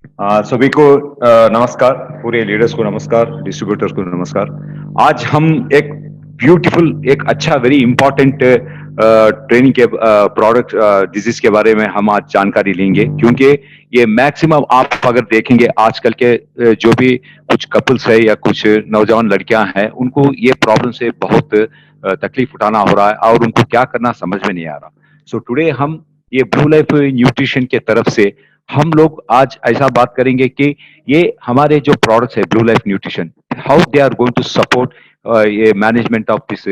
सभी को नमस्कार, पूरे लीडर्स को नमस्कार, डिस्ट्रीब्यूटर्स को नमस्कार। आज हम एक ब्यूटीफुल, एक अच्छा, वेरी इंपॉर्टेंट ट्रेनिंग के प्रोडक्ट डिजीज के बारे में हम आज जानकारी लेंगे, क्योंकि ये मैक्सिमम आप अगर देखेंगे आजकल के जो भी कुछ कपल्स है या कुछ नौजवान लड़कियां हैं, उनको ये प्रॉब्लम से बहुत तकलीफ उठाना हो रहा है और उनको क्या करना समझ में नहीं आ रहा। सो टुडे हम ये ब्लू लाइफ न्यूट्रिशन के तरफ से हम लोग आज ऐसा बात करेंगे कि ये हमारे जो प्रोडक्ट्स है Blue Life nutrition, how they are going to support ये management of this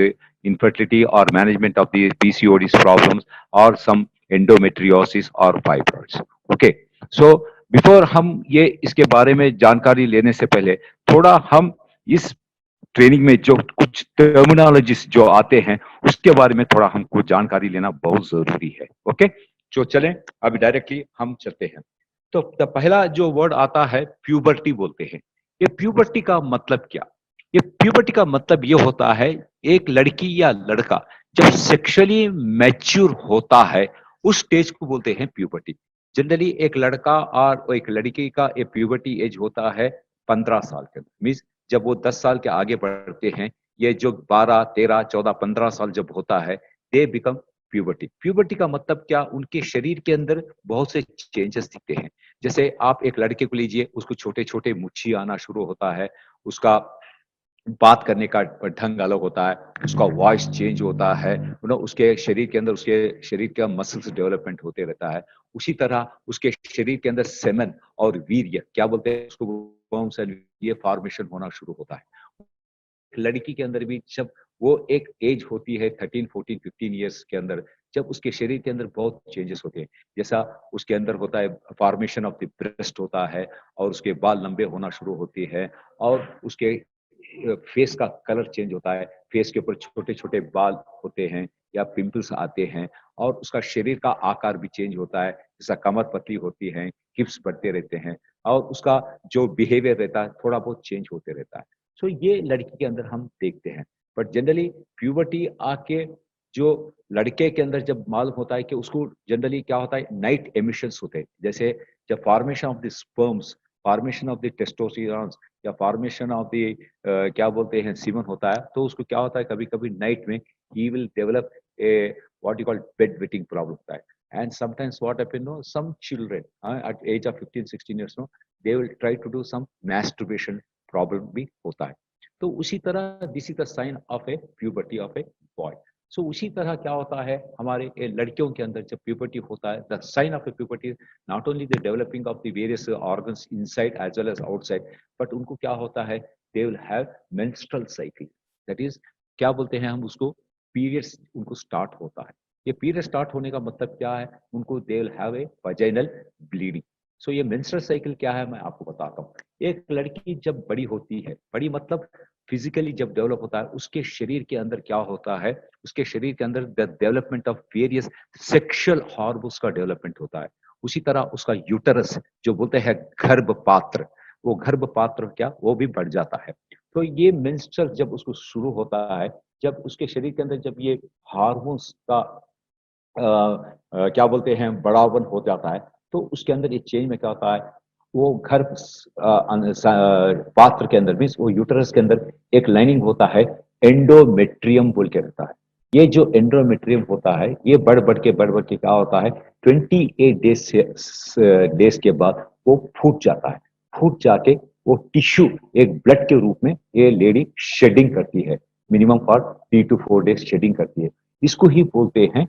infertility or management of the PCOD's problems or some endometriosis or fibroids. Okay, so before हम ये इसके बारे में जानकारी लेने से पहले थोड़ा हम इस ट्रेनिंग में जो कुछ टर्मिनोलॉजीज जो आते हैं उसके बारे में थोड़ा हमको जानकारी लेना बहुत जरूरी है। ओके, जो चलें अभी डायरेक्टली हम चलते हैं। तो पहला जो वर्ड आता है प्यूबर्टी बोलते हैं। ये प्यूबर्टी का मतलब क्या? ये प्यूबर्टी का मतलब ये होता है एक लड़की या लड़का जब सेक्सुअली मैच्योर होता है उस स्टेज को बोलते हैं प्यूबर्टी। जनरली एक लड़का और एक लड़की का ये प्यूबर्टी एज होता है 15 साल के, मीन्स जब वो 10 साल के आगे बढ़ते हैं, ये जो 12, 13, 14, 15 साल जब होता है, दे बिकम प्यूबर्टी। प्यूबर्टी का मतलब क्या? उनके शरीर के अंदर बहुत से चेंजेस दिखते हैं। जैसे आप एक लड़के को लीजिए, उसको छोटे छोटे मुच्छी आना शुरू होता है, उसका बात करने का ढंग अलग होता है, उसका वॉइस चेंज होता है, उसके शरीर के अंदर उसके शरीर का मसल्स डेवलपमेंट होते रहता है। उसी तरह उसके शरीर के अंदर सेमन और वीर्य क्या बोलते हैं उसको, वर्म्स एंड ये फॉर्मेशन होना शुरू होता है। लड़की के अंदर भी जब वो एक एज होती है 13, 14, 15 ईयर्स के अंदर, जब उसके शरीर के अंदर बहुत चेंजेस होते हैं, जैसा उसके अंदर होता है फॉर्मेशन ऑफ द ब्रेस्ट होता है और उसके बाल लंबे होना शुरू होते हैं और उसके फेस का कलर चेंज होता है, फेस के ऊपर छोटे छोटे बाल होते हैं या पिंपल्स आते हैं और उसका शरीर का आकार भी चेंज होता है, जैसा कमर पतली होती है, हिप्स बढ़ते रहते हैं और उसका जो बिहेवियर रहता है थोड़ा बहुत चेंज होते रहता है। सो ये लड़की के अंदर हम देखते हैं। बट जनरली प्यूबर्टी आके जो लड़के के अंदर जब मालूम होता है कि उसको जनरली क्या होता है, नाइट एमिशंस होते हैं। जैसे जब formation of the sperms, formation of the testosterone या फॉर्मेशन ऑफ द क्या बोलते हैं सीमन होता है, तो उसको क्या होता है कभी कभी नाइट में he will develop a what you call bed wetting problem होता है। And sometimes what happen, no, some children at age of 15, 16 years, no, they will try to do some masturbation problem भी होता है। तो उसी तरह this is the sign of a puberty of a boy. So उसी तरह क्या होता है हमारे लड़कियों के अंदर जब प्यूबर्टी होता है, the sign of a puberty not only the developing of the various organs inside as well as outside, but उनको क्या होता है, they will have menstrual cycle, that is क्या बोलते हैं हम उसको, पीरियड्स उनको स्टार्ट होता है। ये पीरियड स्टार्ट होने का मतलब क्या है, उनको they will have a vaginal bleeding. So ये मेंस्ट्रुअल साइकिल क्या है मैं आपको बताता हूँ। एक लड़की जब बड़ी होती है, बड़ी मतलब फिजिकली जब डेवलप होता है, उसके शरीर के अंदर क्या होता है, उसके शरीर के अंदर the development of various sexual hormones का डेवलपमेंट होता है। उसी तरह उसका यूटरस जो बोलते हैं गर्भपात्र, वो गर्भपात्र क्या वो भी बढ़ जाता है। तो ये मेंस्ट्रुअल जब उसको शुरू होता है, जब उसके शरीर के अंदर जब ये हार्मोन्स का क्या बोलते हैं बढ़ावन हो जाता है, तो उसके अंदर ये चेंज में क्या होता है, वो पात्र के अंदर मीन्स वो यूटरस के अंदर एक लाइनिंग होता है, एंडोमेट्रियम बोल के रहता है। ये जो एंडोमेट्रियम होता है ये बढ़ बढ़ के क्या होता है, 28 डेज के बाद वो फूट जाता है। फूट जाके वो टिश्यू एक ब्लड के रूप में ये लेडी शेडिंग करती है, minimum for 3 to 4 days shedding करती है। इसको ही बोलते हैं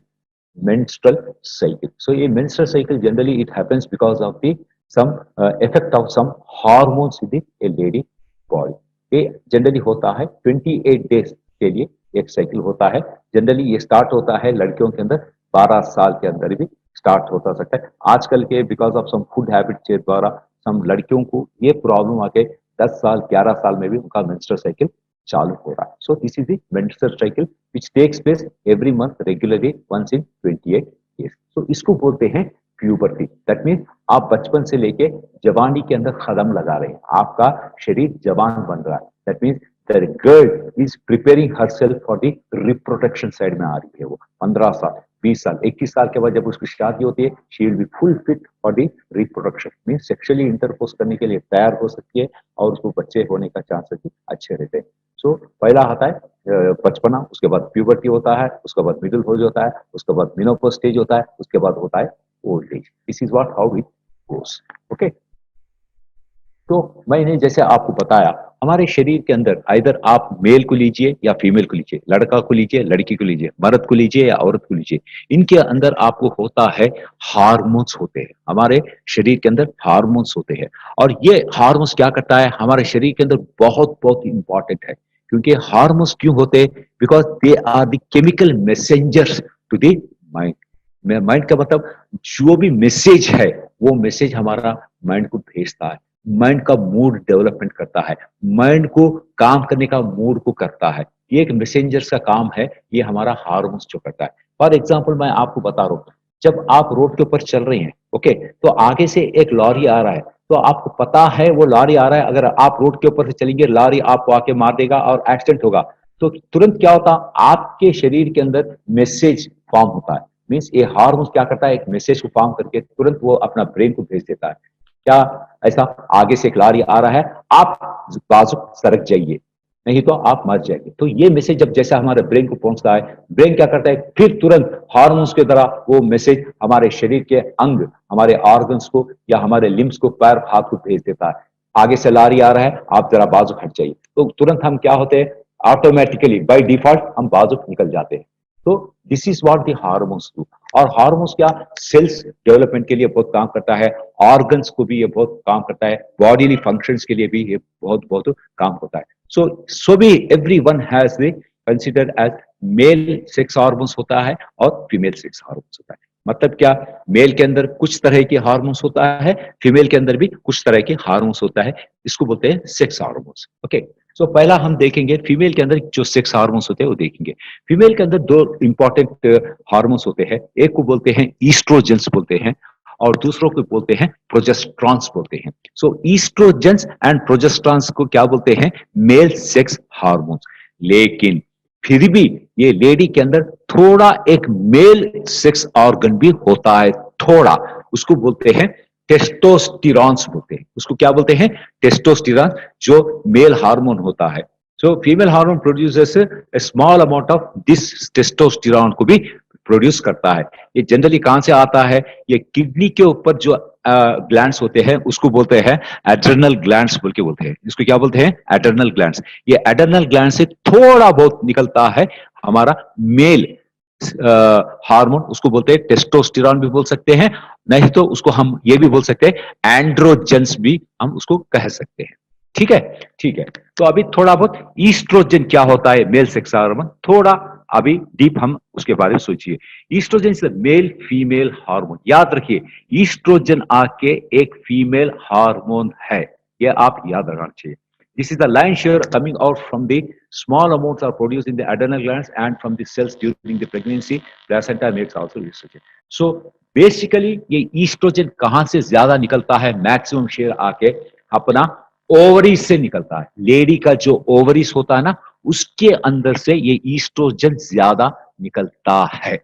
menstrual cycle. So a menstrual cycle generally it happens because of the some effect of some hormones in the a lady body. ये जनरली होता है 28 डेज के लिए एक साइकिल होता है। जनरली ये स्टार्ट होता है लड़कियों के अंदर 12 साल के अंदर भी स्टार्ट होता सकता है। आजकल के because of some food habit के द्वारा सम लड़कियों को ये प्रॉब्लम आके 10 साल 11 साल में भी उनका मेंस्ट्रुअल साइकिल चालू हो रहा है। सो this is the menstrual cycle which takes place every month regularly once in 28 days. So इसको बोलते हैं प्यूबर्टी। दैट मीन्स आप बचपन से लेके जवानी के अंदर कदम लगा रहे हैं, आपका शरीर जवान बन रहा है। That means the girl is preparing herself for the reproduction side में आ रही है। वो 15 साल 20 साल, 21 साल के बाद जब उसकी शादी होती है, she will be full fit for the reproduction, mean sexually intercourse करने के लिए तैयार हो सकती है और उसको बच्चे होने का चांसेस भी अच्छे रहते हैं। सो पहला आता है बचपना, उसके बाद प्यूबर्टी होता है, उसके बाद मिडिल होज होता है, उसके बाद मेनोपॉज स्टेज होता है, उसके बाद होता है old age. This is what how it goes. Okay, तो मैंने जैसे आपको बताया, हमारे शरीर के अंदर आइदर आप मेल को लीजिए या फीमेल को लीजिए, लड़का को लीजिए, लड़की को लीजिए, मर्द को लीजिए या औरत को लीजिए, इनके अंदर आपको होता है हार्मोन्स होते हैं। हमारे शरीर के अंदर हार्मोन्स होते हैं और ये हार्मोन्स क्या करता है हमारे शरीर के अंदर, बहुत बहुत इंपॉर्टेंट है। क्योंकि हार्मोन्स क्यों होते हैं? Because they are the chemical messengers to the mind. Mind का मतलब जो भी मैसेज है वो मैसेज हमारा माइंड को भेजता है, माइंड का मूड डेवलपमेंट करता है, माइंड को काम करने का मूड को करता है। ये एक मैसेंजर्स का काम है, ये हमारा हार्मोन्स जो करता है। फॉर एग्जाम्पल मैं आपको बता रहा हूँ, जब आप रोड के ऊपर चल रहे हैं, ओके, तो आगे से एक लॉरी आ रहा है, तो आपको पता है वो लॉरी आ रहा है, अगर आप रोड के ऊपर से चलेंगे लॉरी आपको आके मार देगा और एक्सीडेंट होगा। तो तुरंत क्या होता, आपके शरीर के अंदर मैसेज फॉर्म होता है। मीन्स ये हार्मोन क्या करता है, एक मैसेज को फॉर्म करके तुरंत वो अपना ब्रेन को भेज देता है। क्या ऐसा, आगे से एक लॉरी आ रहा है, आप बाजू सरक जाइए, नहीं तो आप मर जाएंगे। तो ये मैसेज जब जैसा हमारे ब्रेन को पहुंचता है, ब्रेन क्या करता है, फिर तुरंत हार्मोन्स के द्वारा वो मैसेज हमारे शरीर के अंग, हमारे ऑर्गन्स को या हमारे लिम्स को, पैर हाथ को भेज देता है। आगे से लॉरी आ रहा है, आप जरा बाजू हट जाइए, तो तुरंत हम क्या होते हैं, ऑटोमेटिकली बाय डिफॉल्ट हम बाजू निकल जाते हैं। तो this is what the hormones do. और हार्मोन्स क्या, सेल्स डेवलपमेंट के लिए बहुत काम करता है, ऑर्गन्स को भी ये बहुत काम करता है, बॉडीली फंक्शंस के लिए भी ये बहुत बहुत काम होता है। सो भी everyone has the considered as male sex hormones होता है और फीमेल सेक्स हार्मोन्स होता है। मतलब क्या, मेल के अंदर कुछ तरह के हार्मोन्स होता है, फीमेल के अंदर भी कुछ तरह के हार्मोन्स होता है, इसको बोलते हैं सेक्स हार्मोन्स। ओके, सो पहला हम देखेंगे फीमेल के अंदर जो सेक्स हार्मोन्स होते हैं वो देखेंगे। फीमेल के अंदर दो इंपॉर्टेंट हार्मोन्स होते हैं, एक को बोलते हैं ईस्ट्रोजेंस बोलते हैं और दूसरों को बोलते हैं प्रोजेस्ट्रॉन्स बोलते हैं। सो ईस्ट्रोजेंस एंड प्रोजेस्ट्रॉन्स को क्या बोलते हैं, मेल सेक्स हार्मोन्स। लेकिन फिर भी ये लेडी के अंदर थोड़ा एक मेल सेक्स ऑर्गन भी होता है, थोड़ा, उसको बोलते हैं टेस्टोस्टिरॉन्स बोलते हैं। उसको क्या बोलते हैं, टेस्टोस्टिरॉन, जो मेल हार्मोन होता है। So female hormone produces A small amount of this testosterone को भी प्रोड्यूस करता है। ये जनरली कहां से आता है, ये किडनी के ऊपर जो ग्लैंड्स होते हैं उसको बोलते हैं एड्रेनल ग्लैंड्स बोल के बोलते हैं। इसको क्या बोलते हैं, एड्रेनल ग्लैंड्स। ये एड्रेनल ग्लैंड से थोड़ा बहुत निकलता है हमारा मेल हार्मोन, उसको बोलते हैं टेस्टोस्टेरॉन भी बोल सकते हैं, नहीं तो उसको हम ये भी बोल सकते हैं एंड्रोजेंस भी हम उसको कह सकते हैं। ठीक है, ठीक है। तो अभी थोड़ा बहुत ईस्ट्रोजन क्या होता है, मेल सेक्स हार्मोन, थोड़ा अभी डीप हम उसके बारे में सोचिए। Oestrogen is male female hormone. याद रखिए, ईस्ट्रोजन आके एक फीमेल हार्मोन है, ये आप याद रखना चाहिए। This is the lion share coming out from the small amounts are produced in the adrenal glands and from the cells during the pregnancy. Placenta makes also estrogen. So basically ये oestrogen कहां से ज्यादा निकलता है, maximum share आके अपना ovaries से निकलता है। लेडी का जो ओवरीज होता है ना, उसके अंदर से ये ईस्ट्रोजन ज्यादा निकलता है।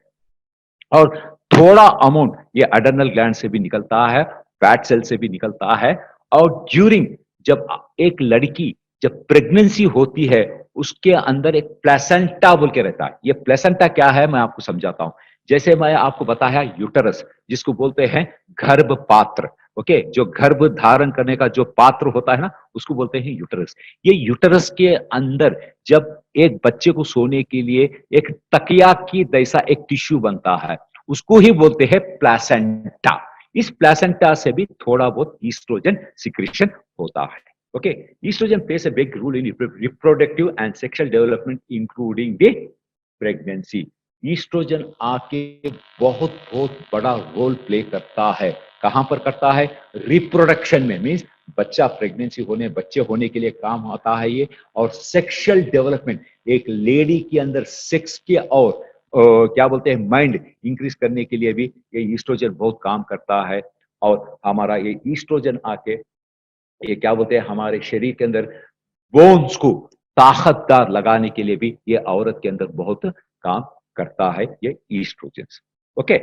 और थोड़ा अमाउंट ये अडर्नल ग्लैंड से भी निकलता है, फैट सेल से भी निकलता है। और ड्यूरिंग जब एक लड़की जब प्रेगनेंसी होती है, उसके अंदर एक प्लेसेंटा बोल के रहता है। ये प्लेसेंटा क्या है मैं आपको समझाता हूं। जैसे मैं आपको बताया यूटरस, जिसको बोलते हैं गर्भ पात्र, ओके, जो गर्भ धारण करने का जो पात्र होता है ना, उसको बोलते हैं यूटरस। ये यूटरस के अंदर जब एक बच्चे को सोने के लिए एक तकिया की जैसा एक टिश्यू बनता है, उसको ही बोलते हैं प्लेसेंटा। इस प्लेसेंटा से भी थोड़ा बहुत ईस्ट्रोजन सिक्रीशन होता है। Okay, oestrogen plays a big role in reproductive and sexual development including the pregnancy. Oestrogen आके बहुत बहुत बड़ा रोल प्ले करता है। कहां पर करता है, रिप्रोडक्शन में, मीन्स बच्चा प्रेगनेंसी होने, बच्चे होने के लिए काम आता है ये। और सेक्सुअल डेवलपमेंट, एक लेडी के अंदर सेक्स के और क्या बोलते हैं माइंड इंक्रीज करने के लिए भी ये ईस्ट्रोजन बहुत काम करता है। और हमारा ये ईस्ट्रोजन आके ये क्या बोलते हैं हमारे शरीर के अंदर बोन्स को ताकतदार लगाने के लिए भी ये औरत के अंदर बहुत काम करता है, ये ईस्ट्रोजन। ओके।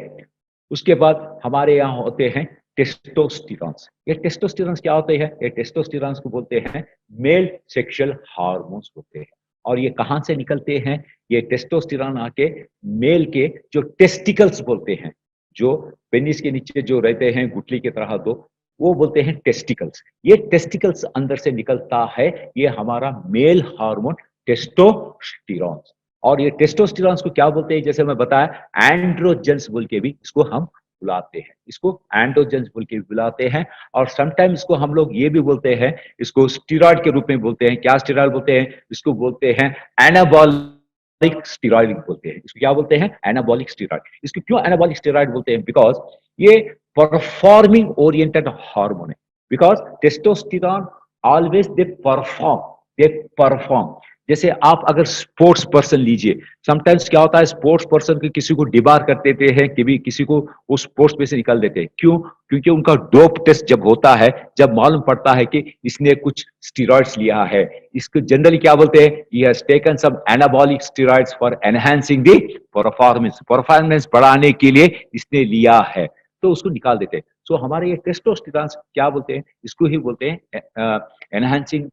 उसके बाद हमारे यहाँ होते हैं टेस्टोस्टेरॉन्स। ये टेस्टोस्टेरॉन्स क्या होते हैं? ये टेस्टोस्टेरॉन्स को बोलते हैं मेल सेक्सुअल हार्मोन्स होते हैं। और ये कहाँ से निकलते हैं? ये टेस्टोस्टेरॉन आके मेल के जो टेस्टिकल्स बोलते हैं, जो पेनिस के नीचे जो रहते हैं गुठली की तरह दो, वो बोलते हैं टेस्टिकल्स। ये टेस्टिकल्स अंदर से निकलता है, ये हमारा मेल हार्मोन टेस्टोस्टेरॉन। और ये टेस्टोस्टेरॉन को क्या बोलते हैं? जैसे मैं बताया, एंड्रोजेंस बोल के भी इसको हम बुलाते हैं, इसको एंड्रोजेंस बोल के भी बुलाते हैं। और समटाइम इसको हम लोग ये भी बोलते हैं, इसको स्टीरॉयड के रूप में बोलते हैं। क्या स्टीरॉयड बोलते हैं? इसको बोलते हैं एनाबॉलिक स्टीरॉयड बोलते हैं। इसको क्या बोलते हैं? Anabolic steroid. इसको क्यों एनाबॉलिक स्टीरॉयड बोलते हैं? बिकॉज ये परफॉर्मिंग ओरिएंटेड हार्मोन है। Because testosterone always they perform. जैसे आप अगर स्पोर्ट्स पर्सन लीजिए, समटाइम्स क्या होता है, स्पोर्ट्स पर्सन के किसी को डिबार कर देते हैं, कि किसी को उस स्पोर्ट्स में से निकाल देते हैं। क्यों? क्योंकि उनका डोप टेस्ट जब होता है, जब मालूम पड़ता है कि इसने कुछ स्टीरॉइड्स लिया है, इसको जनरली क्या बोलते हैं? He has taken some anabolic steroids for enhancing the performance बढ़ाने के लिए इसने लिया है, तो उसको निकाल देते हैं। सो हमारे ये टेस्टोस्टेरॉन क्या बोलते हैं? इसको ही बोलते हैं एनहांसिंग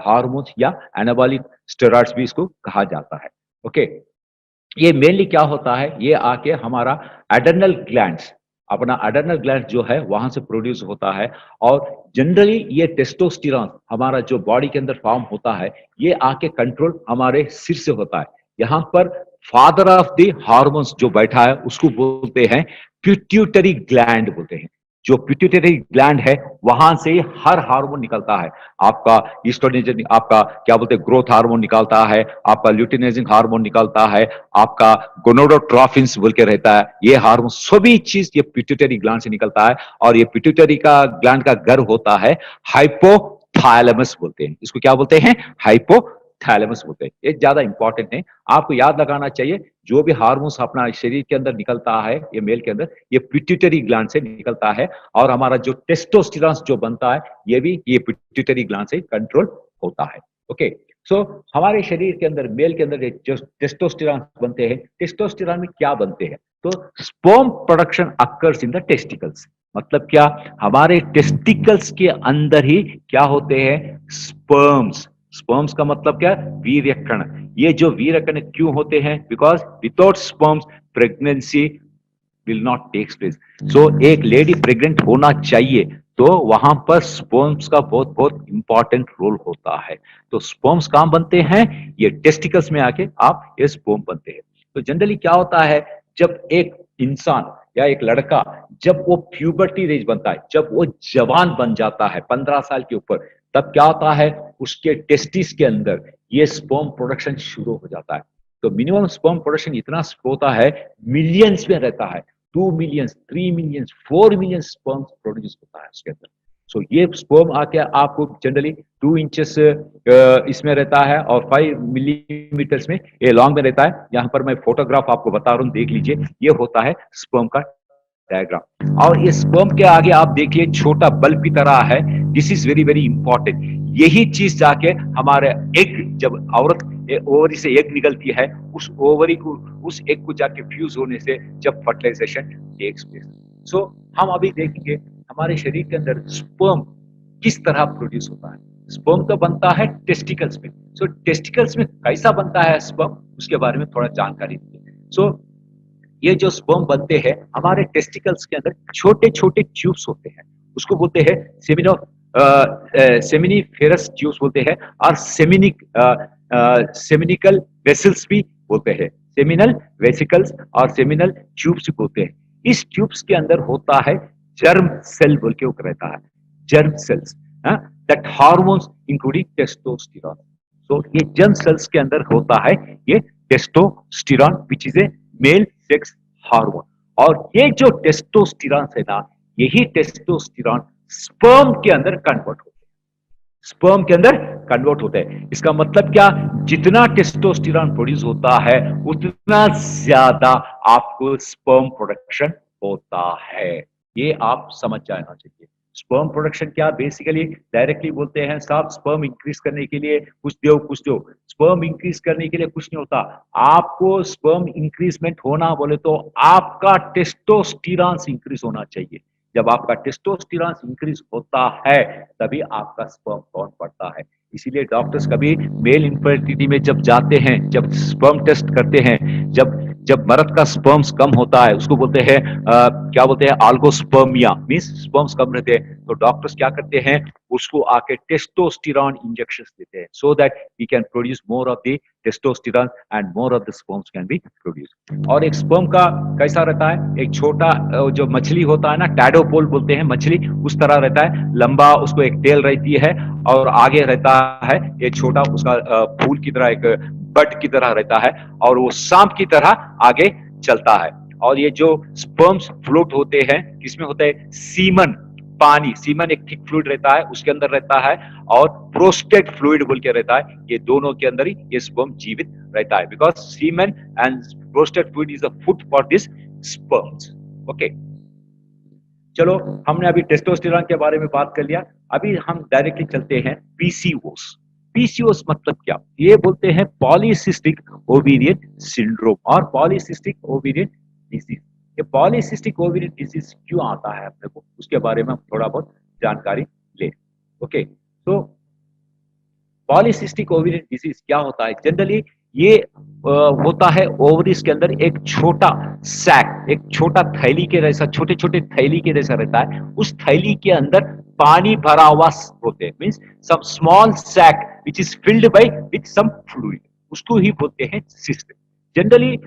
हार्मोन्स या एनाबॉलिक स्टेरॉइड्स भी इसको कहा जाता है। ओके। ये मेनली क्या होता है? ये आके हमारा एडर्नल ग्लैंड्स, अपना एडर्नल ग्लैंड जो है वहां से प्रोड्यूस होता है। और जनरली ये टेस्टोस्टेरॉन हमारा जो बॉडी के अंदर फॉर्म होता है, ये आके कंट्रोल हमारे सिर से होता है। यहाँ पर फादर ऑफ द हार्मोन्स जो बैठा है उसको बोलते हैं पिट्यूटरी ग्लैंड बोलते हैं। जो पिट्यूटरी ग्लैंड है वहां से हर हार्मोन निकलता है। आपका ईस्ट्रोजन, आपका क्या बोलते हैं, ग्रोथ हार्मोन निकलता है, आपका ल्यूटिनाइजिंग हार्मोन निकलता है, आपका गोनोडोट्रोफिन्स बोल के रहता है। ये हार्मोन सभी चीज ये पिट्यूटरी ग्लैंड से निकलता है। और ये पिट्यूटरी का ग्लैंड का घर होता है हाइपोथैलेमस बोलते हैं। इसको क्या बोलते हैं? हाइपोथैलेमस बोलते हैं। ये ज्यादा इंपॉर्टेंट है, आपको याद लगाना चाहिए। जो भी हार्मोन्स अपना शरीर के अंदर निकलता है, ये मेल के अंदर, ये पिट्यूटरी ग्लैंड से निकलता है। और हमारा जो टेस्टोस्टेरॉन जो बनता है, ये भी ये पिट्यूटरी ग्लैंड से कंट्रोल होता है। ओके। सो हमारे शरीर के अंदर, मेल के अंदर जो टेस्टोस्टेरॉन बनते हैं, टेस्टोस्टेरॉन में क्या बनते हैं? तो sperm production occurs in the testicles. मतलब क्या? हमारे टेस्टिकल्स के अंदर ही क्या होते हैं? स्पर्म्स। स्पर्म्स का मतलब क्या? वीर्य कण। ये जो वीर्य कण क्यों होते हैं? Because without sperms pregnancy will not takes place. So एक लेडी प्रेग्नेंट होना चाहिए, तो वहां पर स्पर्म्स का बहुत बहुत इंपॉर्टेंट रोल होता है। तो स्पर्म्स कहां बनते हैं? ये टेस्टिकल्स में आके आप ये स्पर्म बनते हैं। तो जनरली क्या होता है, जब एक इंसान या एक लड़का, जब वो प्यूबर्टी रेज बनता है, जब वो जवान बन जाता है 15 साल के ऊपर, तब क्या होता है, उसके टेस्टिस के अंदर ये स्पर्म प्रोडक्शन शुरू हो जाता है। तो मिनिमम स्पर्म प्रोडक्शन इतना होता है, मिलियंस में रहता है। 2 million, 3 million, 4 million sperm produce होता है उसके अंदर। सो ये स्पर्म आके आपको जनरली 2 इंचेस इसमें रहता है और 5 मिलीमीटर्स में ये लॉन्ग में रहता है। यहाँ पर मैं फोटोग्राफ आपको बता रहा हूँ, देख लीजिए। ये होता है स्पर्म का डायग्राम। और ये स्पर्म के आगे आप देखिए छोटा बल्ब की तरह है। This is very very important. यही चीज जाके हमारे एग, जब औरत ओवरी से एग निकलती है, उस ओवरी को, उस एग को जाके फ्यूज होने से जब फर्टिलाइजेशन टेक्स प्लेस। सो हम अभी देखेंगे हमारे शरीर के अंदर स्पर्म किस तरह प्रोड्यूस होता है। स्पर्म तो बनता है टेस्टिकल्स में। सो टेस्टिकल्स में कैसा बनता है स्पर्म, उसके बारे में थोड़ा जानकारी दीजिए। सो ये जो स्पर्म बनते हैं, हमारे टेस्टिकल्स के अंदर छोटे छोटे ट्यूब्स होते हैं। उसको बोलते हैं सेमिनिफेरस ट्यूब्स बोलते हैं, और सेमिनिकल वेसल्स भी बोलते हैं। सेमिनल वेसिकल्स और सेमिनल ट्यूब्स बोलते हैं। इस ट्यूब्स के अंदर होता है जर्म सेल बोल के रहता है, germ cells that hormones including testosterone. तो ये जर्म सेल्स के अंदर होता है ये testosterone, which is a male sex hormone. और ये जो टेस्टोस्टेरॉन है ना, यही टेस्टोस्टेरॉन स्पर्म के अंदर कन्वर्ट होते हैं। स्पर्म के अंदर कन्वर्ट होते हैं। इसका मतलब क्या? जितना टेस्टोस्टेरॉन प्रोड्यूस होता है, उतना ज्यादा आपको स्पर्म प्रोडक्शन होता है। ये आप समझ जाना चाहिए। स्पर्म प्रोडक्शन क्या बेसिकली डायरेक्टली बोलते हैं साहब स्पर्म इंक्रीज करने के लिए कुछ दो कुछ दो। स्पर्म इंक्रीज करने के लिए कुछ नहीं होता। आपको स्पर्म इंक्रीजमेंट होना बोले तो आपका टेस्टोस्टेरॉन इंक्रीज होना चाहिए। जब आपका टेस्टोस्टेरॉन इंक्रीज होता है तभी आपका स्पर्म काउंट बढ़ता है। इसीलिए डॉक्टर्स कभी मेल इनफर्टिलिटी में जब जाते हैं, जब स्पर्म टेस्ट करते हैं, जब जब मर्द का स्पर्म्स कम होता है उसको बोलते हैं क्या बोलते हैं ऑल्गोस्पर्मिया, मींस स्पर्म्स कम रहते हैं, तो डॉक्टर्स क्या करते हैं उसको आके टेस्टोस्टेरॉन इंजेक्शंस देते हैं so that we can produce more of the testosterone and more of the sperms can be produce. और एक स्पर्म का कैसा रहता है, एक छोटा जो मछली होता है ना, टैडोपोल बोलते हैं मछली, उस तरह रहता है, लंबा उसको एक टेल रहती है और आगे रहता है एक छोटा उसका फूल की तरह एक बट की तरह रहता है और वो सांप की तरह आगे चलता है। और ये जो स्पर्म्स फ्लोट होते हैं किसमें होते हैं, सीमन, पानी, सीमन एक थिक फ्लूइड रहता है उसके अंदर रहता है और प्रोस्टेट फ्लूइड बोल के रहता है, ये दोनों के अंदर ही ये स्पर्म जीवित रहता है because semen and prostate fluid is a food for this sperms. Okay, चलो हमने अभी टेस्टोस्टेरॉन के बारे में बात कर लिया, अभी हम डायरेक्टली चलते हैं पीसीओएस। पीसीओएस मतलब क्या, ये बोलते हैं पॉलीसिस्टिक ओवेरियन सिंड्रोम और पॉलीसिस्टिक ओवेरियन डिजीज। ये पॉलीसिस्टिक ओवेरियन डिजीज क्यों आता है अपने को, उसके बारे में हम थोड़ा बहुत जानकारी ले। ओके, तो पॉलीसिस्टिक ओवेरियन डिजीज क्या होता है, जनरली ये होता है ओवरीज के अंदर एक छोटा सैक, एक छोटा थैली के जैसा, छोटे छोटे थैली के जैसा रहता है, उस थैली के अंदर पानी भरा हुआ होते हैं, means some small sac which is filled by with some fluid, उसको ही बोलते हैं सिस्ट। जनरली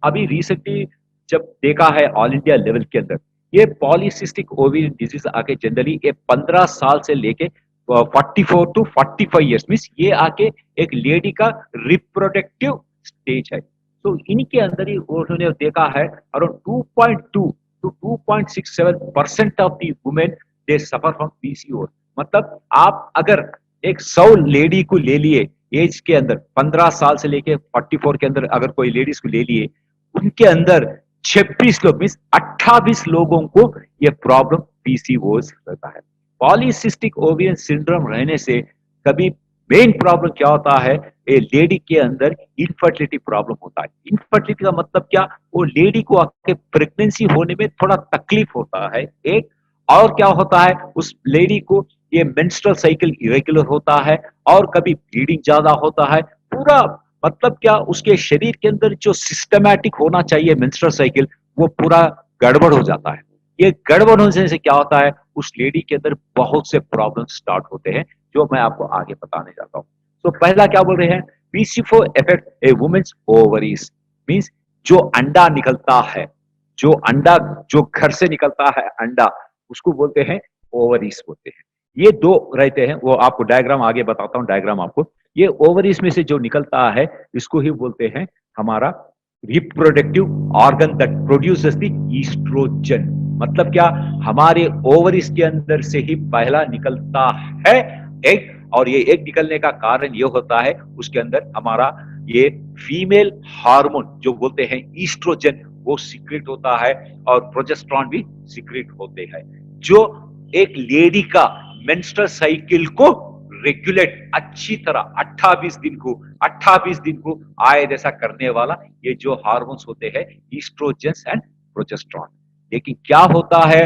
अभी रिसेंटली जब देखा है ऑल इंडिया लेवल के अंदर ये पॉलीसिस्टिक ओवेरियन डिजीज आके जनरली ये 15 साल से लेके 44 टू 45 ईयर्स, मीन्स ये आके एक लेडी का रिप्रोडक्टिव स्टेज है। तो इनके अंदर ही उन्होंने देखा है around 2.2 to 2.67% of the women they suffer from PCOS. मतलब आप अगर एक 100 लेडी को ले लिए एज के अंदर 15 साल से लेके 44 के अंदर अगर कोई लेडीज को ले लिए, उनके अंदर 26 लोग मीन्स 28 लोगों को ये प्रॉब्लम पीसीओएस रहता है। पॉलीसिस्टिक ओवेरियन सिंड्रोम रहने से कभी मेन प्रॉब्लम क्या होता है, ए लेडी के अंदर इनफर्टिलिटी प्रॉब्लम होता है। इनफर्टिलिटी का मतलब क्या, वो लेडी को आके प्रेगनेंसी होने में थोड़ा तकलीफ होता है एक, और क्या होता है उस लेडी को ये मेंस्ट्रुअल साइकिल इरेगुलर होता है और कभी ब्लीडिंग ज्यादा होता है, पूरा मतलब क्या उसके शरीर के अंदर जो सिस्टमैटिक होना चाहिए मेंस्ट्रुअल साइकिल वो पूरा गड़बड़ हो जाता है। ये गड़बड़ होने से क्या होता है उस लेडी के अंदर बहुत से प्रॉब्लम स्टार्ट होते हैं जो मैं आपको आगे बताने जाता हूँ। तो पहला क्या बोल रहे हैं, पीसीओ अफेक्ट ए वुमेन्स ओवरीज, मींस जो अंडा निकलता है, जो अंडा जो घर से निकलता है अंडा, उसको बोलते हैं ओवरीज बोलते हैं। ये दो रहते हैं, वो आपको डायग्राम आगे बताता हूँ, डायग्राम आपको। ये ओवरीज में से जो निकलता है इसको ही बोलते हैं हमारा reproductive organ that produces the oestrogen. मतलब क्या, हमारे ओवरीज के अंदर से ही पहला निकलता है एग, और ये एग निकलने का कारण ये होता है उसके अंदर हमारा ये फीमेल हार्मोन जो बोलते हैं ईस्ट्रोजन वो सीक्रेट होता है और प्रोजेस्टेरॉन भी सीक्रेट होते हैं, जो एक लेडी का मेंस्ट्रुअल साइकिल को रेगुलेट अच्छी तरह 28 दिन को आए जैसा करने वाला ये जो हार्मोन्स होते हैं ईस्ट्रोजन एंड प्रोजेस्टेरॉन। लेकिन क्या होता है,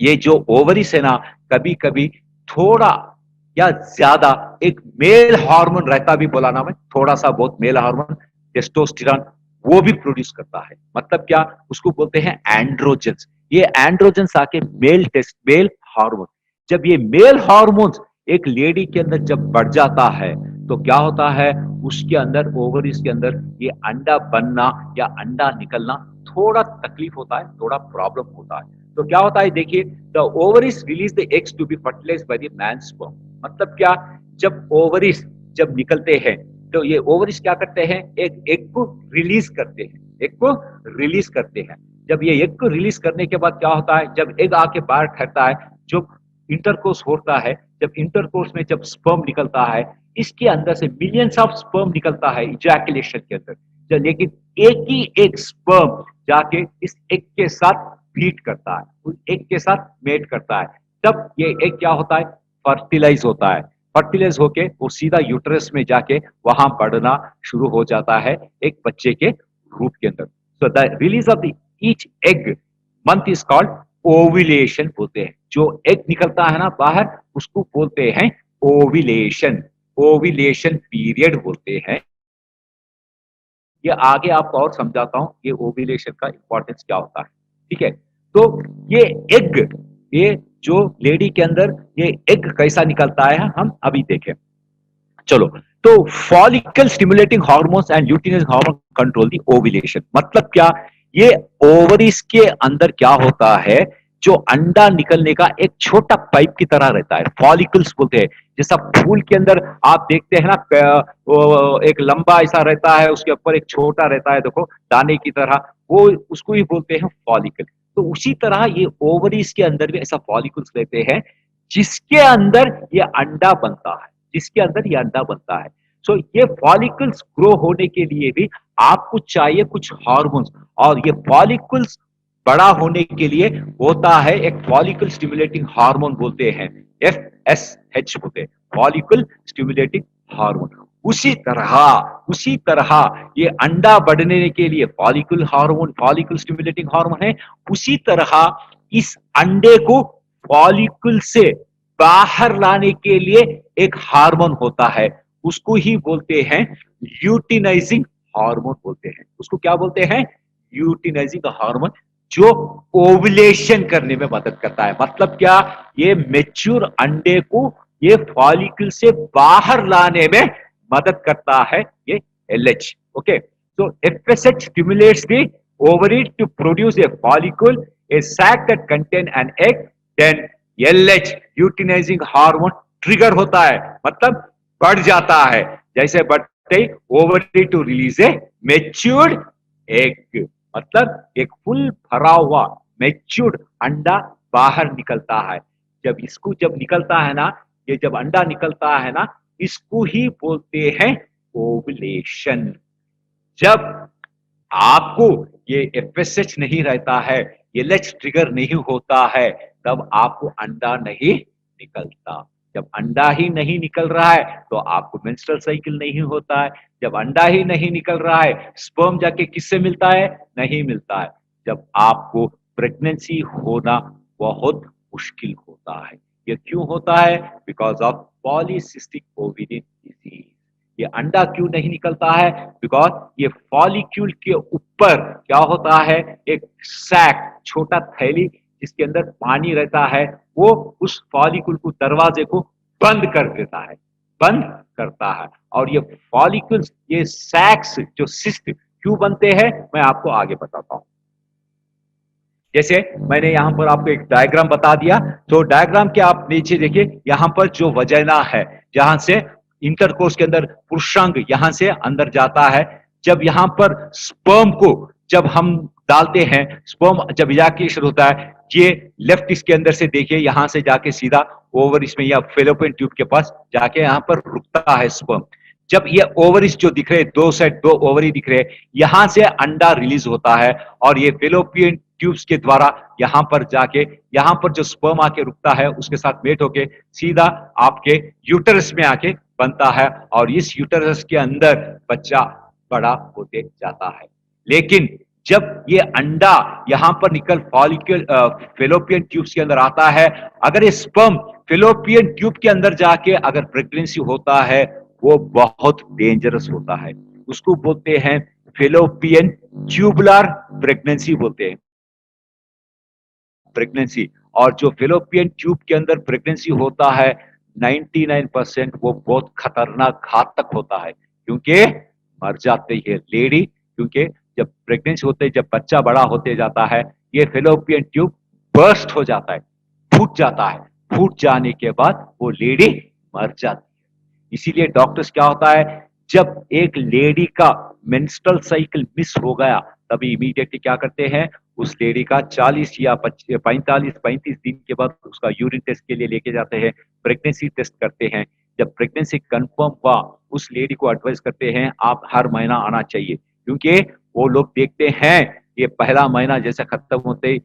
ये जो ओवरी से ना कभी कभी थोड़ा या ज्यादा एक मेल हार्मोन रहता, भी बोला ना मैं, थोड़ा सा बहुत मेल हार्मोन टेस्टोस्टेरॉन वो भी प्रोड्यूस करता है। मतलब क्या, उसको बोलते हैं एंड्रोजन्स। ये एंड्रोजन्स आके मेल हार्मोन, जब ये मेल हार्मोन्स एक लेडी के अंदर जब बढ़ जाता है तो क्या होता है उसके अंदर ओवरीज के अंदर ये अंडा बनना या अंडा निकलना थोड़ा तकलीफ होता है, थोड़ा प्रॉब्लम होता है। तो क्या होता है देखिए, the ovaries release the eggs to be fertilised by the man sperm. मतलब क्या, जब ओवरीज जब निकलते हैं तो ये ओवरीज क्या करते हैं, एक एग को रिलीज करते हैं, एग को रिलीज करते हैं। जब ये एग को रिलीज करने के बाद क्या होता है, जब एग आके बाहर ठहरता है, जो इंटरकोर्स होता है, जब इंटरकोर्स में जब स्पर्म निकलता है, इसके अंदर से मिलियंस ऑफ स्पर्म निकलता है इजैकुलेशन के अंदर, लेकिन एक ही एक स्पर्म जाके इस एग के साथ मीट करता है, उस एग के साथ मेट करता है। तब ये एग क्या होता है, फर्टिलाइज होता है। फर्टिलाइज होके वो सीधा यूट्रस में जाके वहां बढ़ना शुरू हो जाता है एक बच्चे के रूप के अंदर। So the release of the each egg month is called ovulation बोलते हैं। जो एग निकलता है ना बाहर, उसको बोलते हैं ओविलेशन। ओविलेशन पीरियड बोलते हैं। ये आगे आपको और समझाता हूं ये ओविलेशन का इंपॉर्टेंस क्या होता है। ठीक है, तो ये एग, ये जो लेडी के अंदर ये एग कैसा निकलता है हम अभी देखें। चलो, तो follicle stimulating hormones and luteinizing hormone control the ovulation. मतलब क्या, ये ओवरीज के अंदर क्या होता है, जो अंडा निकलने का एक छोटा पाइप की तरह रहता है, फॉलिकल्स बोलते हैं। जैसा फूल के अंदर आप देखते हैं ना, वो एक लंबा ऐसा रहता है, उसके ऊपर एक छोटा रहता है, देखो दाने की तरह, वो उसको ही बोलते हैं फॉलिकल। तो उसी तरह ये ओवरीज के अंदर भी ऐसा फॉलिकल्स रहते हैं, जिसके अंदर ये अंडा बनता है, जिसके अंदर ये अंडा बनता है। सो ये फॉलिकल्स ग्रो होने के लिए भी आपको चाहिए कुछ हार्मोन्स, और ये फॉलिकल्स बड़ा होने के लिए होता है एक फॉलिकल स्टिमुलेटिंग हार्मोन बोलते हैं, FSH बोलते हैं, फॉलिकल स्टिमुलेटिंग हार्मोन। उसी तरह ये अंडा बढ़ने के लिए follicle hormone, follicle stimulating hormone है। उसी तरह इस अंडे को फॉलिकल से बाहर लाने के लिए एक हार्मोन होता है, उसको ही बोलते हैं ल्यूटिनाइजिंग हार्मोन बोलते हैं। उसको क्या बोलते हैं, ल्यूटिनाइजिंग हार्मोन, जो ओवुलेशन करने में मदद करता है। मतलब क्या, ये मेच्योर अंडे को ये फॉलिकल से बाहर लाने में मदद करता है ये LH। Okay, so FSH stimulates the ovary to produce a follicle, a sac that contain an egg, then LH luteinizing hormone trigger होता है, मतलब बढ़ जाता है। जैसे बढ़ते ही ovary to release a matured egg, मतलब एक फुल भरा हुआ मेच्योर्ड अंडा बाहर निकलता है। जब निकलता है ना, ये जब अंडा निकलता है ना, इसको ही बोलते हैं ओवुलेशन। जब आपको ये FSH नहीं रहता है, LH ट्रिगर नहीं होता है, तब आपको अंडा नहीं निकलता। जब अंडा ही नहीं निकल रहा है तो आपको मेंस्ट्रुअल साइकिल नहीं होता है। जब अंडा ही नहीं निकल रहा है, स्पर्म जाके किससे मिलता है, नहीं मिलता है। जब आपको प्रेगनेंसी होना बहुत मुश्किल होता है। ये क्यों होता है, because of polycystic ovarian disease. ये अंडा क्यों नहीं निकलता है, बिकॉज ये फॉलिक्यूल के ऊपर क्या होता है, एक सैक, छोटा थैली जिसके अंदर पानी रहता है, वो उस फॉलिक्यूल को, दरवाजे को बंद कर देता है, बंद करता है। और ये फॉलिक्यूल्स, ये सैक्स, जो सिस्ट क्यों बनते हैं, मैं आपको आगे बताता हूं। जैसे मैंने यहां पर आपको एक डायग्राम बता दिया, तो डायग्राम के आप नीचे देखिए, यहां पर जो वजाइना है, जहां से इंटरकोर्स के अंदर पुरुषांग यहां से अंदर जाता है। जब यहां पर स्पर्म को जब हम डालते हैं, स्पर्म जब इजैकुलेशन होता है, ये लेफ्ट इसके अंदर से देखिए, यहां से जाके सीधा ओवर इसमें या फेलोपियन ट्यूब के पास जाके यहां पर रुकता है स्पर्म। जब ये ओवरिस जो दिख रहे, दो साइड दो ओवरी दिख रहे, यहां से अंडा रिलीज होता है, और ये फेलोपियन ट्यूब्स के द्वारा यहां पर जाके, यहां पर जो स्पर्म आके रुकता है, उसके साथ मेट होके सीधा आपके यूटरस में आके बनता है, और इस यूटरस के अंदर बच्चा बड़ा होते जाता है। लेकिन जब ये अंडा यहां पर निकल फॉलिकल फेलोपियन ट्यूब्स के अंदर आता है, अगर ये स्पर्म फेलोपियन ट्यूब के अंदर जाके अगर प्रेगनेंसी होता है, वो बहुत डेंजरस होता है। उसको बोलते हैं फेलोपियन ट्यूबुलर प्रेगनेंसी बोलते हैं, प्रेगनेंसी। और जो फेलोपियन ट्यूब के अंदर प्रेगनेंसी होता है, 99% वो बहुत खतरनाक, घातक होता है, क्योंकि मर जाती है लेडी। क्योंकि जब प्रेगनेंसी होते, जब बच्चा बड़ा होते जाता है, ये फेलोपियन ट्यूब बर्स्ट हो जाता है, फूट जाता है। फूट जाने के बाद वो लेडी मर जाती है। इसीलिए डॉक्टर्स क्या होता है, जब एक लेडी का मेंस्ट्रुअल साइकिल मिस हो गया, तभी इमीडिएटली क्या करते हैं, उस लेडी का 40 या 45-35 दिन के बाद उसका यूरिन टेस्ट के लिए लेके जाते हैं, प्रेगनेंसी टेस्ट करते हैं। जब प्रेगनेंसी कंफर्म हुआ, उस लेडी को एडवाइस करते हैं आप हर महीना आना चाहिए, क्योंकि वो लोग देखते हैं ये पहला महीना जैसे खत्म होते ही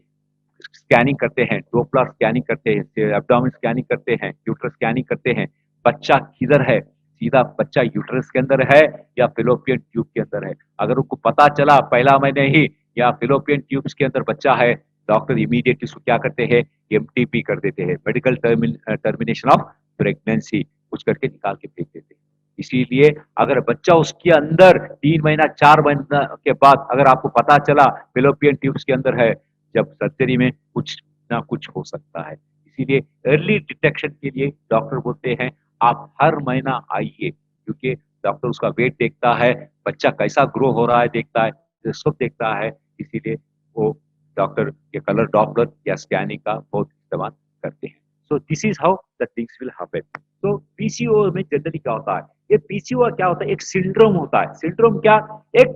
स्कैनिंग करते हैं, डोपलर स्कैनिंग करते हैं, एब्डोमेन स्कैनिंग करते हैं, यूट्रस स्कैनिंग करते हैं, बच्चा किधर है, सीधा बच्चा यूट्रस के अंदर है या फिलोपियन ट्यूब के अंदर है। अगर उनको पता चला पहला महीने ही या फिलोपियन ट्यूब्स के अंदर बच्चा है, डॉक्टर इमीडिएटली उसको क्या करते हैं, एमटीपी कर देते हैं, मेडिकल टर्मिनेशन ऑफ प्रेगनेंसी, कुछ करके निकाल के फेंक देते हैं। इसीलिए अगर बच्चा उसके अंदर 3 महीना 4 महीना के बाद अगर आपको पता चला फिलोपियन ट्यूब्स के अंदर है, जब सर्जरी में कुछ ना कुछ हो सकता है। इसीलिए अर्ली डिटेक्शन के लिए डॉक्टर बोलते हैं आप हर महीना आइए, क्योंकि डॉक्टर उसका वेट देखता है, बच्चा कैसा ग्रो हो रहा है देखता है, ये सब देखता है। इसीलिए वो डॉक्टर के कलर डॉपलर या स्कैनिंग का बहुत इस्तेमाल करते हैं। सो this is how the things will happen. तो पीसीओ में जनरली क्या होता है, ये पीसीओ क्या होता है, एक सिंड्रोम होता है। सिंड्रोम क्या, एक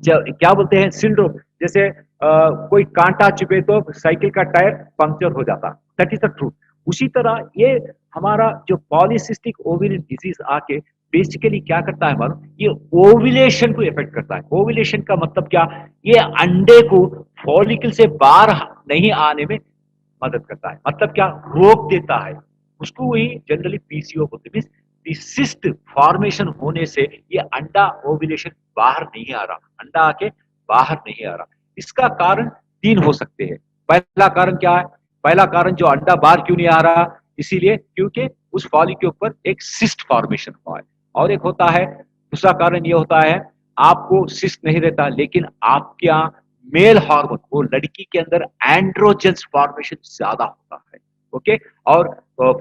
क्या बोलते हैं सिंड्रोम, जैसे कोई कांटा चुभे तो साइकिल का टायर पंक्चर हो जाता, दैट इज द ट्रूथ। उसी तरह ये हमारा जो पॉलीसिस्टिक ओवेरियन डिजीज आके बेसिकली क्या करता है मालूम, ये ओविलेशन को इफेक्ट करता है। ओविलेशन का मतलब क्या, ये अंडे को फॉलिकल से बाहर नहीं आने में मदद करता है, मतलब क्या, रोक देता है उसको। वही जनरली पीसीओ बोलते हैं, सिस्ट फॉर्मेशन होने से ये अंडा ओविलेशन बाहर नहीं आ रहा, अंडा आके बाहर नहीं आ रहा। इसका कारण 3 हो सकते हैं। पहला कारण क्या है, पहला कारण जो अंडा बाहर क्यों नहीं आ रहा, इसीलिए क्योंकि उस फॉलिक के ऊपर एक सिस्ट फॉर्मेशन हुआ है। और एक होता है, दूसरा कारण ये होता है आपको सिस्ट नहीं रहता, लेकिन आपके यहाँ मेल हार्मोन, वो लड़की के अंदर एंड्रोजेंस फॉर्मेशन ज्यादा होता है। ओके, और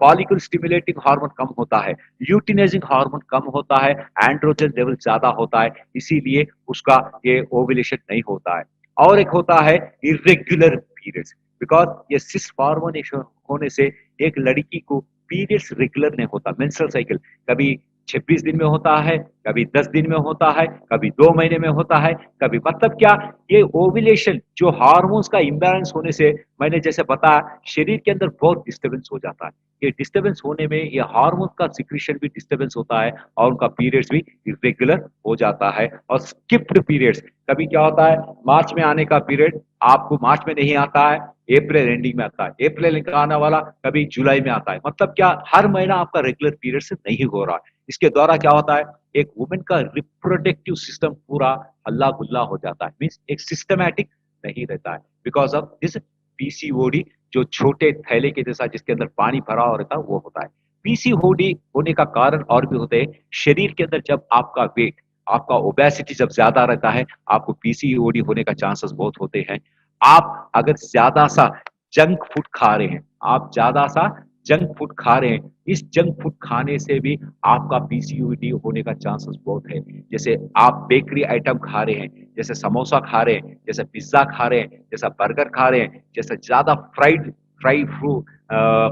फॉलिकल स्टिमुलेटिंग हार्मोन कम होता है, ल्यूटिनाइजिंग हार्मोन कम होता है, एंड्रोजन लेवल ज्यादा होता है, इसीलिए उसका ये ओवुलेशन नहीं होता है। और एक होता है इरेगुलर पीरियड्स, बिकॉज ये सिस फॉर्मेशन होने से एक लड़की को पीरियड्स रेगुलर नहीं होता, मेंस्ट्रुअल साइकिल कभी 26 दिन में होता है, कभी 10 दिन में होता है, कभी 2 महीने में होता है, कभी, मतलब क्या, ये ओवुलेशन जो हार्मोन्स का इम्बैलेंस होने से, मैंने जैसे बताया, शरीर के अंदर बहुत डिस्टर्बेंस हो जाता है। ये डिस्टर्बेंस होने में ये हार्मोन का सिक्रीशन भी डिस्टर्बेंस होता है और उनका पीरियड्स भी इरेगुलर हो जाता है। और स्किप्ड पीरियड्स, कभी क्या होता है, मार्च में आने का पीरियड आपको मार्च में नहीं आता है, अप्रैल एंडिंग में आता है, अप्रैल का आने वाला कभी जुलाई में आता है, मतलब क्या, हर महीना आपका रेगुलर पीरियड से नहीं हो रहा है। इसके द्वारा क्या होता है, एक वुमेन का रिप्रोडक्टिव सिस्टम पूरा हल्ला गुल्ला हो जाता है, मीन्स एक सिस्टमैटिक नहीं रहता है, बिकॉज ऑफ दिस पीसीओडी, जो छोटे थैले के जैसा जिसके अंदर पानी भरा हुआ रहता है वो होता है। पीसीओडी होने का कारण और भी होते हैं, शरीर के अंदर जब आपका वेट, आपका ओबेसिटी जब ज्यादा रहता है, आपको पीसीओडी होने का चांसेस बहुत होते हैं। आप अगर ज्यादा सा जंक फूड खा रहे हैं, आप ज्यादा सा जंक फूड खा रहे हैं, इस जंक फूड खाने से भी आपका पीसीओडी होने का चांसेस बहुत है। जैसे आप बेकरी आइटम खा रहे हैं, जैसे समोसा खा रहे हैं, जैसे पिज्जा खा रहे हैं, जैसा बर्गर खा रहे हैं, जैसे ज्यादा फ्राई फ्रूट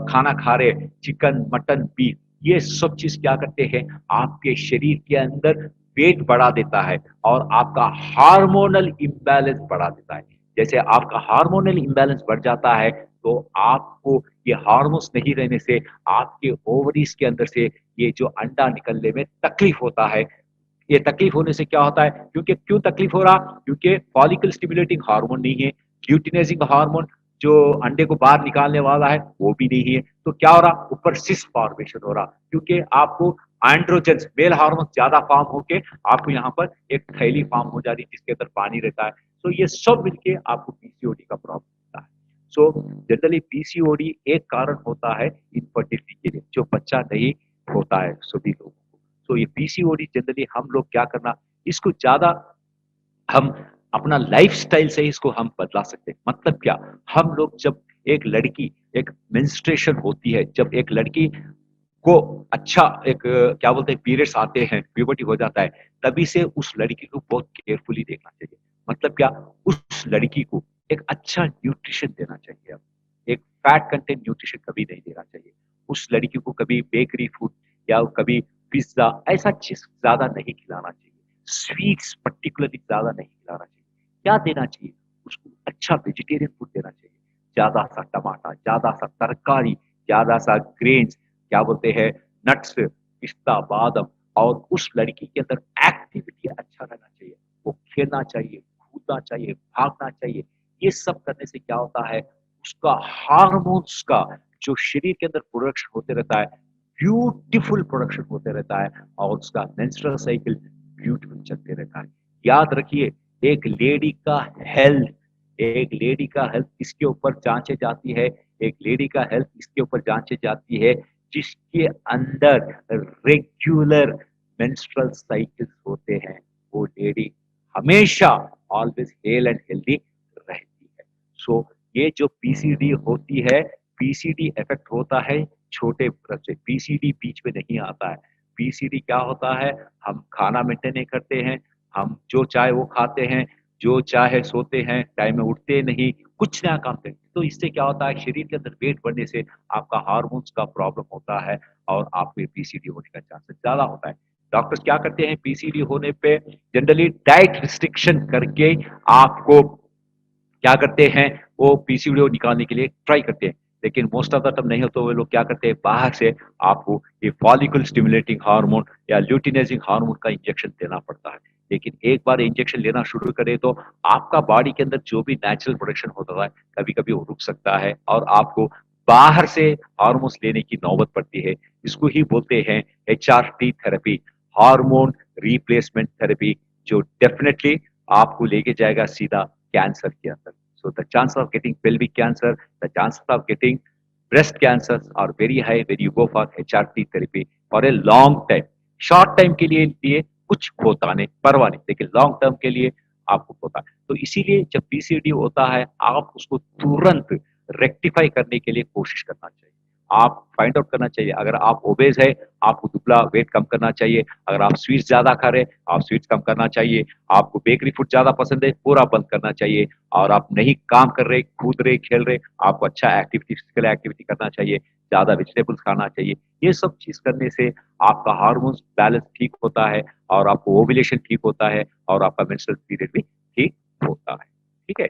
खाना खा रहे हैं, चिकन मटन बीफ, ये सब चीज क्या करते हैं, आपके शरीर के अंदर वेट बढ़ा देता है और आपका हार्मोनल इम्बैलेंस बढ़ा देता है। जैसे आपका हार्मोनल इम्बैलेंस बढ़ जाता है तो आपको ये हार्मोन्स नहीं रहने से आपके ओवरीज के अंदर से ये जो अंडा निकलने में तकलीफ होता है। ये तकलीफ होने से क्या होता है, क्योंकि क्यों तकलीफ हो रहा, क्योंकि फॉलिकल स्टिमुलेटिंग हार्मोन नहीं है, ल्यूटिनाइजिंग हार्मोन जो अंडे को बाहर निकालने वाला है वो भी नहीं है, तो क्या हो रहा, ऊपर सिस्ट फॉर्मेशन हो रहा, क्योंकि आपको एंड्रोजेंस मेल हार्मोन ज्यादा फॉर्म होके आपको यहाँ पर एक थैली फॉर्म हो जा रही है जिसके अंदर पानी रहता है। तो ये सब मिलके आपको पीसीओडी का प्रॉब्लम होता है। सो जनरली पीसीओडी एक कारण होता है इनफर्टिलिटी के लिए, जो बच्चा नहीं होता है सभी लोगों को। तो ये पीसीओडी जनरली हम लोग क्या करना, इसको ज्यादा हम अपना लाइफस्टाइल से इसको हम बदला सकते हैं। मतलब क्या, हम लोग जब एक लड़की, एक मेंस्ट्रुएशन होती है, जब एक लड़की को अच्छा एक क्या बोलते हैं पीरियड्स आते हैं, प्यूबर्टी हो जाता है, तभी से उस लड़की को बहुत केयरफुली देखना चाहिए। मतलब क्या, उस लड़की को एक अच्छा न्यूट्रिशन देना चाहिए। अब एक फैट कंटेंट न्यूट्रिशन कभी नहीं देना चाहिए उस लड़की को, कभी बेकरी फूड या कभी पिज्जा ऐसा चीज ज्यादा नहीं खिलाना चाहिए, स्वीट्स पर्टिकुलरली ज्यादा नहीं खिलाना चाहिए। क्या देना चाहिए उसको, अच्छा वेजिटेरियन फूड देना चाहिए, ज्यादा सा टमाटर, ज्यादा सा तरकारी, ज्यादा सा ग्रेन्स, क्या बोलते हैं, नट्स, पिस्ता, बादाम। और उस लड़की के अंदर एक्टिविटी अच्छा रहना चाहिए, वो खेलना चाहिए, कूदना चाहिए, भागना चाहिए। ये सब करने से क्या होता है, उसका हार्मोन्स का जो शरीर के अंदर प्रोडक्शन होते रहता है, ब्यूटीफुल प्रोडक्शन होते रहता है और उसका मेंस्ट्रुअल साइकिल ब्यूटीफुल चलते रहता है। याद रखिए, एक लेडी का हेल्थ एक लेडी का हेल्थ किसके ऊपर जांचे जाती है? एक लेडी का हेल्थ इसके ऊपर जांचे जाती है जिसके अंदर रेगुलर मेंस्ट्रुअल साइकिल्स होते हैं। वो लेडी हमेशा ऑलवेज हेल एंड हेल्दी रहती है। सो ये जो पीसीडी होती है, पीसीडी इफेक्ट होता है छोटे ब्रश से, पीसीडी बीच में नहीं आता है। पीसीडी क्या होता है? हम खाना मेंटेन नहीं करते हैं, हम जो चाहे वो खाते हैं, जो चाहे सोते हैं, टाइम में उठते नहीं, कुछ नया काम करते। तो इससे क्या होता है, शरीर के अंदर वेट बढ़ने से आपका हार्मोन्स का प्रॉब्लम होता है और आप में पीसीडी होने का चांसेस ज़्यादा होता है। डॉक्टर्स क्या करते हैं पीसीडी होने पे? जनरली डाइट रिस्ट्रिक्शन करके आपको क्या करते हैं, वो पीसीओडी निकालने के लिए ट्राई करते हैं। लेकिन मोस्ट ऑफ द टाइम नहीं हो तो वो लोग क्या करते हैं, बाहर से आपको ये फॉलिकल स्टिमुलेटिंग हार्मोन या ल्यूटिनाइजिंग हार्मोन का इंजेक्शन देना पड़ता है। लेकिन एक बार इंजेक्शन लेना शुरू करें तो आपका बॉडी के अंदर जो भी नेचुरल प्रोडक्शन होता है, कभी-कभी वो रुक सकता है और आपको बाहर से हार्मोन्स लेने की नौबत पड़ती है। इसको ही बोलते हैं HRT therapy, hormone replacement therapy, जो डेफिनिटली आपको लेके जाएगा सीधा कैंसर के अंदर। So the chance of getting pelvic cancer, the chances of getting breast cancers are very high when you go for HRT therapy for a long time. Short time के लिए कुछ होता नहीं, परवाह नहीं, लेकिन लॉन्ग टर्म के लिए आपको होता है। तो इसीलिए जब पीसीडी होता है, आप उसको तुरंत रेक्टिफाई करने के लिए कोशिश करना चाहिए। आप फाइंड आउट करना चाहिए, अगर आप ओबेस है, आपको दुबला वेट कम करना चाहिए। अगर आप स्वीट्स ज़्यादा खा रहे हैं, आप स्वीट्स कम करना चाहिए। आपको बेकरी फूड ज़्यादा पसंद है, पूरा बंद करना चाहिए। और आप नहीं काम कर रहे, कूद रहे, खेल रहे, आपको अच्छा एक्टिविटी, फिजिकल एक्टिविटी करना चाहिए, ज़्यादा वेजिटेबल्स खाना चाहिए। ये सब चीज़ करने से आपका हार्मोन्स बैलेंस ठीक होता है और आपको ओव्यूलेशन ठीक होता है और आपका मेंस्ट्रुअल पीरियड भी ठीक होता है। ठीक है?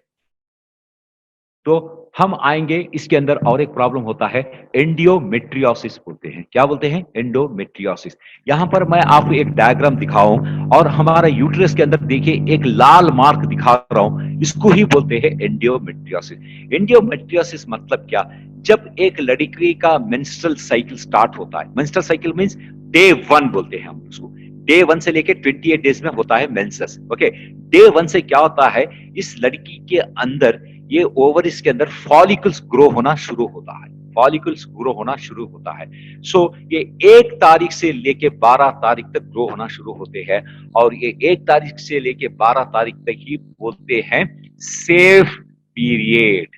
तो हम आएँगे इसके अंदर और एक प्रॉब्लम होता है, एंडोमेट्रियोसिस बोलते हैं। क्या बोलते हैं? एंडोमेट्रियोसिस। यहाँ पर मैं आपको एक डायग्राम दिखाऊँ और हमारा यूटेरस के अंदर देखिए एक लाल मार्क दिखा रहा हूँ, इसको ही बोलते हैं एंडोमेट्रियोसिस। एंडोमेट्रियोसिस मतलब क्या? जब एक लड़की का मेंस्ट्रुअल साइकिल स्टार्ट होता है, मेंस्ट्रुअल साइकिल मीन्स डे 1 बोलते हैं हम उसको। डे 1 से लेके 28 डेज़ में होता है मेंसेस, ओके? डे 1 से क्या होता है, इस लड़की के अंदर ये ओवरीज के अंदर फॉलिकल्स ग्रो होना शुरू होता है, फॉलिकल्स ग्रो होना शुरू होता है। सो ये 1 तारीख से लेके 12 तारीख तक ग्रो होना शुरू होते हैं और ये 1 तारीख से लेके 12 तारीख तक ही बोलते हैं सेफ पीरियड।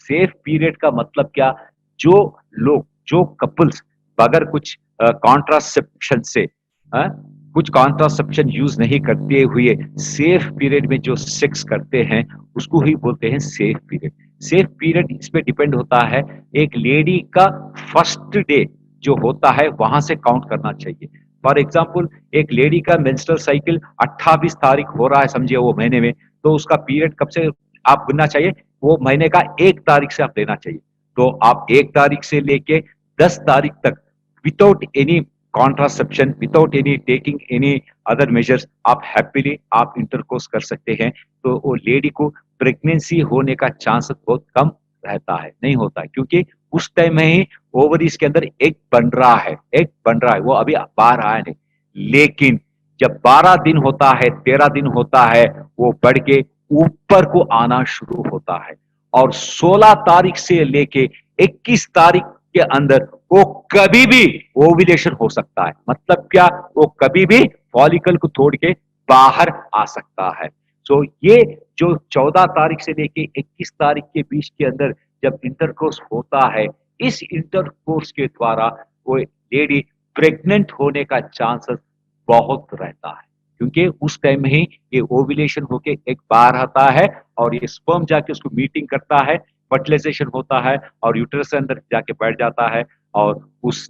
सेफ पीरियड का मतलब क्या? जो कपल्स बगैर कुछ कॉन्ट्रासेप्शन से कुछ कॉन्ट्रासेप्शन यूज नहीं करते हुए सेफ पीरियड में जो सेक्स करते हैं, उसको ही बोलते हैं सेफ पीरियड। सेफ पीरियड इस पे डिपेंड होता है, एक लेडी का फर्स्ट डे जो होता है वहां से काउंट करना चाहिए। फॉर एग्जाम्पल, एक लेडी का मेंस्ट्रुअल साइकिल 28 तारीख हो रहा है समझिए वो महीने में, तो उसका पीरियड कब से आप गिनना चाहिए? वो महीने का 1 तारीख से आप लेना चाहिए। तो आप 1 तारीख से लेके 10 तारीख तक without any contraception, without any taking any other measures, आप हैप्पीली आप इंटरकोर्स कर सकते हैं। तो वो लेडी को प्रेगनेंसी होने का चांस बहुत कम रहता है, नहीं होता है, क्योंकि उस टाइम में ही ओवरीज के अंदर एग बन रहा है, एग बन रहा है, वो अभी बाहर आया नहीं। लेकिन जब 12 दिन होता है, 13 दिन होता है, वो बढ़ के ऊपर को आना शुरू होता है और 16 तारीख से लेके 21 तारीख के अंदर वो कभी भी ओव्यूलेशन हो सकता है। मतलब क्या? वो कभी भी फॉलिकल को तोड़ के बाहर आ सकता है। सो ये जो 14 तारीख से लेके 21 तारीख के बीच के अंदर जब इंटरकोर्स होता है, इस इंटरकोर्स के द्वारा वो लेडी प्रेग्नेंट होने का चांसेस बहुत रहता है, क्योंकि उस टाइम में ही ये ओव्यूलेशन होके एक बार आता है और ये स्पर्म जाके उसको मीटिंग करता है, फर्टिलाइजेशन होता है और यूट्रस के अंदर जाके बैठ जाता है और उस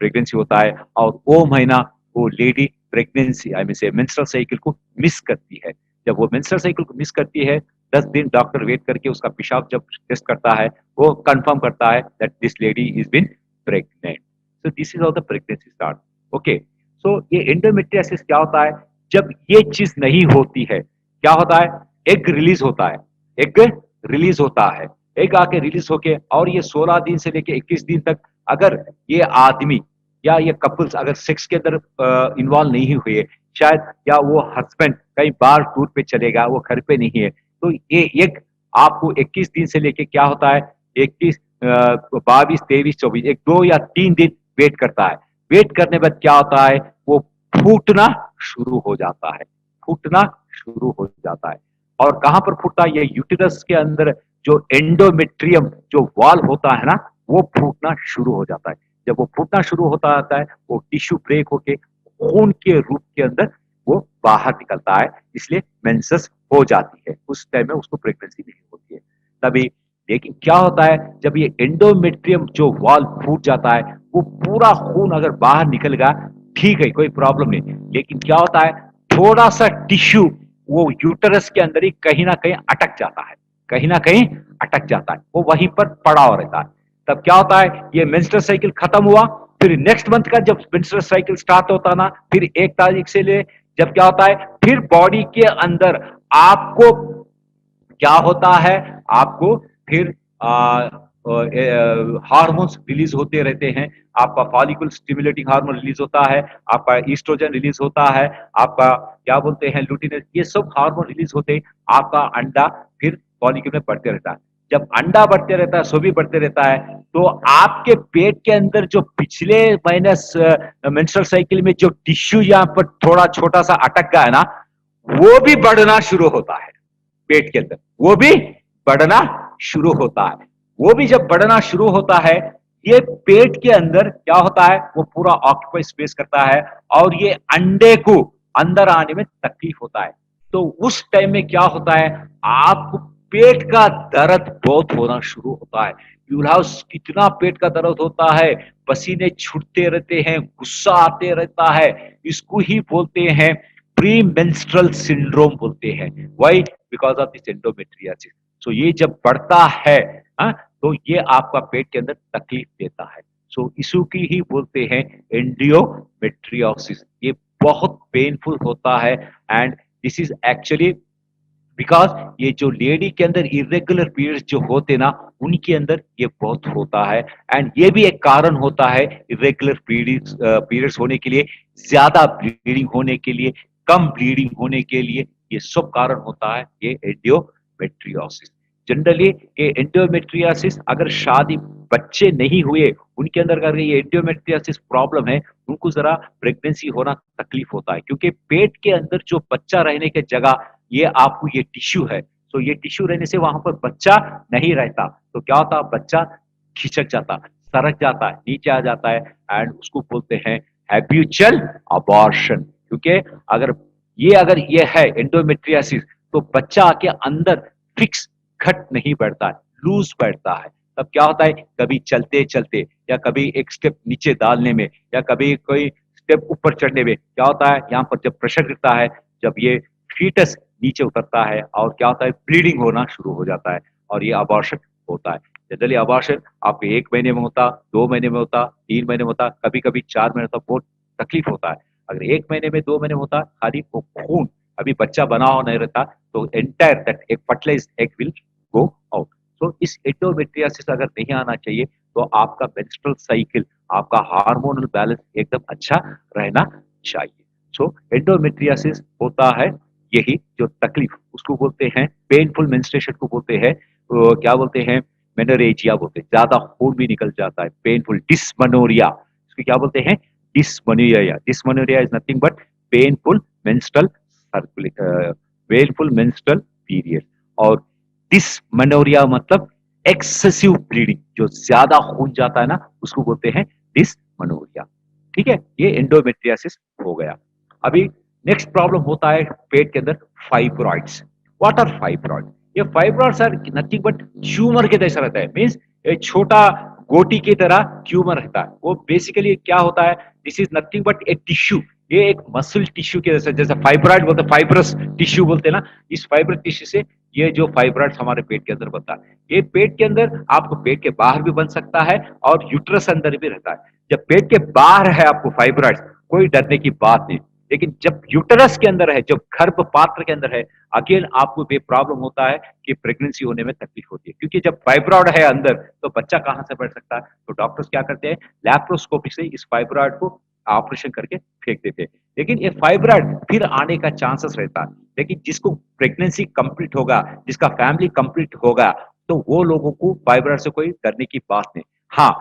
प्रेगनेंसी होता है और वो महीना वो लेडी प्रेगनेंसी आई मीन से मेंस्ट्रुअल साइकिल को मिस करती है। जब वो मेंस्ट्रुअल साइकिल को मिस करती है, 10 दिन डॉक्टर वेट करके उसका पेशाब जब टेस्ट करता है, वो कंफर्म करता है that this lady is been pregnant. So this is how the pregnancy start. Okay, so ये एंडोमेट्रियोसिस क्या होता है? जब ये चीज नहीं होती है, क्या होता है? एग रिलीज होता है, एग रिलीज होता है। एक आके रिलीज होके, और ये 16 दिन से लेके 21 दिन तक अगर ये आदमी या ये कपल्स अगर सेक्स के अंदर इन्वॉल्व नहीं हुए शायद, या वो हस्बैंड कहीं बाहर टूर पे चलेगा, वो घर पे नहीं है, तो ये एक आपको 21 दिन से लेके क्या होता है, 21, 22, 23, 24, एक 2 या 3 दिन वेट करता है। वेट करने के बाद क्या होता है, वो फूटना शुरू हो जाता है, फूटना शुरू हो जाता है। और कहां पर फूटता है, ये यूटेरस के अंदर जो एंडोमेट्रियम जो वॉल होता है ना, वो फूटना शुरू हो जाता है। जब वो फूटना शुरू होता आता है, वो टिश्यू ब्रेक होके खून के रूप के अंदर वो बाहर निकलता है, इसलिए मेंसेस हो जाती है। उस टाइम में उसको प्रेगनेंसी नहीं होती है तभी। लेकिन क्या होता है, जब ये एंडोमेट्रियम जो वॉल फूट जाता है, वो पूरा खून अगर बाहर निकल गया, ठीक है, कोई प्रॉब्लम नहीं। लेकिन क्या होता है, थोड़ा सा टिश्यू वो यूटेरस के अंदर ही कहीं ना कहीं अटक जाता है, कहीं ना कहीं अटक जाता है, वो वहीं पर पड़ा हुआ रहता है। तब क्या होता है, ये मेंस्ट्रुअल साइकिल खत्म हुआ, फिर नेक्स्ट मंथ का जब मेंस्ट्रुअल साइकिल स्टार्ट होता ना, फिर 1 तारीख से ले, जब क्या होता है, फिर बॉडी के अंदर आपको क्या होता है, आपको फिर हार्मोन्स रिलीज होते रहते हैं। आपका फॉलिकल स्टिमुलेटिंग हार्मोन रिलीज होता है, आपका ईस्ट्रोजन रिलीज होता है, आपका क्या बोलते हैं लुटिनस, ये सब हार्मोन रिलीज होते हैं। आपका अंडा फिर फॉलिकल में बढ़ते रहता है। जब अंडा बढ़ते रहता है, सो भी बढ़ते रहता है, तो आपके पेट के अंदर जो पिछले महीने मेंस्ट्रुअल साइकिल में जो टिश्यू यहाँ पर थोड़ा छोटा सा अटक गया है ना, वो भी बढ़ना शुरू होता है पेट के अंदर, वो भी बढ़ना शुरू होता है। वो भी जब बढ़ना शुरू होता है, ये पेट के अंदर क्या होता है, वो पूरा ऑक्यूपाई स्पेस करता है, और ये अंडे को अंदर आने में तकलीफ होता है। तो उस टाइम में क्या होता है, आपको पेट का दर्द बहुत होना शुरू होता है। कितना पेट का दर्द होता है, पसीने छूटते रहते हैं, गुस्सा आते रहता है। इसको ही बोलते हैं प्री मेंस्ट्रुअल सिंड्रोम बोलते हैं। Why? Because of this endometriosis. So ये जब बढ़ता है, हाँ, तो ये आपका पेट के अंदर तकलीफ देता है। सो इसू की ही बोलते हैं एंडियोमेट्रियोसिस। ये बहुत पेनफुल होता है, and this is actually because ये जो लेडी के अंदर इरेगुलर पीरियड्स जो होते ना, उनके अंदर ये बहुत होता है। एंड ये भी एक कारण होता है इरेगुलर पीरियड्स होने के लिए, ज्यादा ब्लीडिंग होने के लिए, कम ब्लीडिंग होने के लिए, ये सब कारण होता है ये एंडोमेट्रियोसिस। जनरली ये एंडोमेट्रियोसिस अगर शादी बच्चे नहीं हुए उनके अंदर अगर ये एंडोमेट्रियोसिस प्रॉब्लम है, उनको जरा प्रेगनेंसी होना तकलीफ होता है, क्योंकि पेट के अंदर जो बच्चा रहने की जगह ये आपको ये टिश्यू है, तो ये टिश्यू रहने से वहां पर बच्चा नहीं रहता, तो क्या होता, बच्चा खिसक जाता, सरक जाता है, नीचे आ जाता है, एंड उसको बोलते हैं हैबिचुअल अबॉर्शन। क्योंकि अगर ये है एंडोमेट्रियोसिस, तो बच्चा आके अंदर फिक्स घट नहीं बैठता है, लूज बैठता है। तब क्या होता है, कभी चलते चलते, या कभी एक स्टेप नीचे डालने में, या कभी कोई स्टेप ऊपर चढ़ने में क्या होता है, यहाँ पर जब प्रेशर गिरता है, जब ये फीटस नीचे उतरता है, और क्या होता है, ब्लीडिंग होना शुरू हो जाता है, और ये अबॉर्शन होता है। जनरली अबॉर्शन आपके 1 महीने में होता, 2 महीने में होता, 3 महीने में होता, कभी कभी 4 महीने होता, बहुत तकलीफ होता है। अगर 1 महीने में 2 महीने में होता, खाली वो खून अभी बच्चा बना हो नहीं रहता, तो एंटायर दैट एक fertilize egg will go out. तो इस एंडोमेट्रियोसिस अगर नहीं आना चाहिए, तो आपका मेंस्ट्रुअल साइकिल, आपका हार्मोनल बैलेंस एकदम अच्छा रहना चाहिए। सो एंडोमेट्रियोसिस होता है यही जो तकलीफ, उसको बोलते हैं पेनफुल मेंस्ट्रुएशन को बोलते हैं, क्या बोलते हैं, मेनोरेजिया बोलते हैं, ज्यादा खून भी निकल जाता है, पेनफुल डिस्मेनोरिया, इसको क्या बोलते हैं, dysmenorrhoea. Dysmenorrhoea is nothing but painful menstrual painful menstrual period. और डिस्मेनोरिया मतलब एक्सेसिव ब्लीडिंग, जो ज्यादा खून जाता है ना, उसको बोलते हैं डिस्मेनोरिया। ठीक है, ये एंडोमेट्रियोसिस हो गया। अभी नेक्स्ट प्रॉब्लम होता है पेट के अंदर फाइब्रॉइड्स। What are fibroid? ये fibroids are nothing but tumour के जैसा रहता है, मींस एक छोटा गोटी की तरह ट्यूमर रहता है। वो बेसिकली क्या होता है, this is nothing but a tissue, ये एक मसल टिश्यू के जैसा, जैसा फाइब्रॉइड बोलते हैं, फाइब्रस टिश्यू बोलते हैं ना, इस फाइब्रस टिश्यू से ये जो फाइब्रॉइड हमारे पेट के अंदर बनता है। ये पेट के अंदर आपको पेट के बाहर भी बन सकता है, और यूट्रस अंदर भी रहता है। जब पेट के बाहर है आपको फाइब्रॉइड, कोई डरने की बात नहीं, लेकिन जब यूटरस के अंदर है, जब गर्भपात्र के अंदर है, अगेन आपको ये प्रॉब्लम होता है कि प्रेगनेंसी होने में तकलीफ होती है, क्योंकि जब फाइब्रॉइड है अंदर तो बच्चा कहां से बढ़ सकता है। तो डॉक्टर्स क्या करते हैं, लैप्रोस्कोपी से इस फाइब्रॉइड को ऑपरेशन करके फेंक देते हैं। लेकिन ये फाइब्रॉइड फिर आने का चांसेस रहता है। लेकिन जिसको प्रेगनेंसी कंप्लीट होगा, जिसका फैमिली कंप्लीट होगा, तो वो लोगों को फाइब्रॉइड से कोई डरने की बात नहीं। हाँ,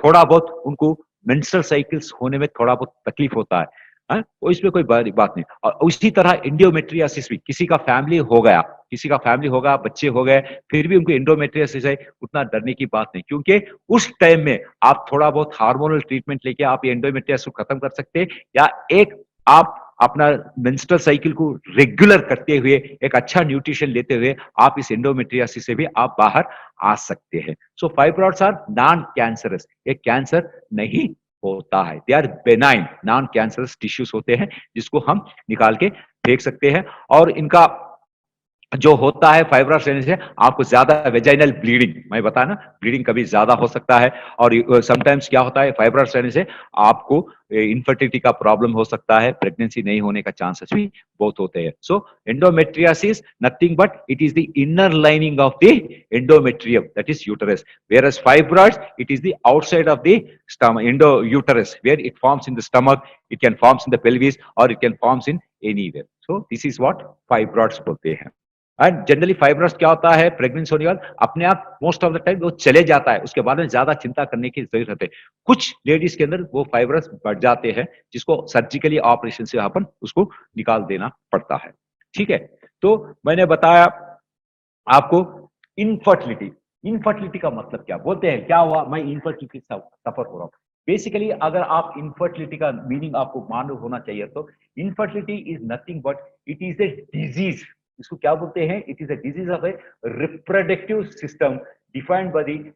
थोड़ा बहुत उनको मेंस्ट्रुअल साइकिल्स होने में थोड़ा बहुत तकलीफ होता है, हाँ? वो इसमें कोई बड़ी बात नहीं। और उसी तरह एंडोमेट्रियोसिस भी किसी का फैमिली हो गया, किसी का फैमिली होगा, बच्चे हो गए, फिर भी उनको एंडोमेट्रियोसिस है, उतना डरने की बात नहीं, क्योंकि उस टाइम में आप थोड़ा बहुत हार्मोनल ट्रीटमेंट लेके आप एंडोमेट्रियोसिस को खत्म कर सकते हैं, या एक आप अपना मेंस्ट्रुअल साइकिल को रेगुलर करते हुए, एक अच्छा न्यूट्रिशन लेते हुए आप इस एंडोमेट्रियोसिस से भी आप बाहर आ सकते हैं। So fibroids are non cancerous, ये कैंसर नहीं होता है, they are benign non cancerous tissues होते हैं, जिसको हम निकाल के फेंक सकते हैं। और इनका जो होता है फाइब्रस रहने से आपको ज्यादा वेजाइनल ब्लीडिंग, मैं बताया ना, ब्लीडिंग कभी ज्यादा हो सकता है। और समटाइम्स क्या होता है, फाइब्रस रहने से आपको इनफर्टिलिटी का प्रॉब्लम हो सकता है, प्रेगनेंसी नहीं होने का चांसेस भी बहुत होते हैं। So endometriosis nothing but it is the inner lining of the endometrium, that is uterus, whereas fibroids it is the outside of the stomach, endo uterus, where it forms in the stomach, it can forms in the pelvis, or it can forms in anywhere. So this is what fibroids बोलते हैं। And generally fibrous क्या होता है, pregnancy होने के बाद अपने आप मोस्ट ऑफ द टाइम वो चले जाता है, उसके बाद में ज्यादा चिंता करने की जरूरत है। कुछ लेडीज के अंदर वो फाइब्रस बढ़ जाते हैं, जिसको सर्जिकली ऑपरेशन से अपन उसको निकाल देना पड़ता है। ठीक है, तो मैंने बताया आपको इनफर्टिलिटी। इनफर्टिलिटी का मतलब क्या, बोलते हैं क्या हुआ, मैं इनफर्टिलिटी सफर हो रहा हूँ। बेसिकली अगर आप इनफर्टिलिटी का मीनिंग आपको मालूम होना चाहिए, तो infertility is nothing but it is a disease. इसको क्या बोलते हैं, it is a disease of A reproductive system defined by the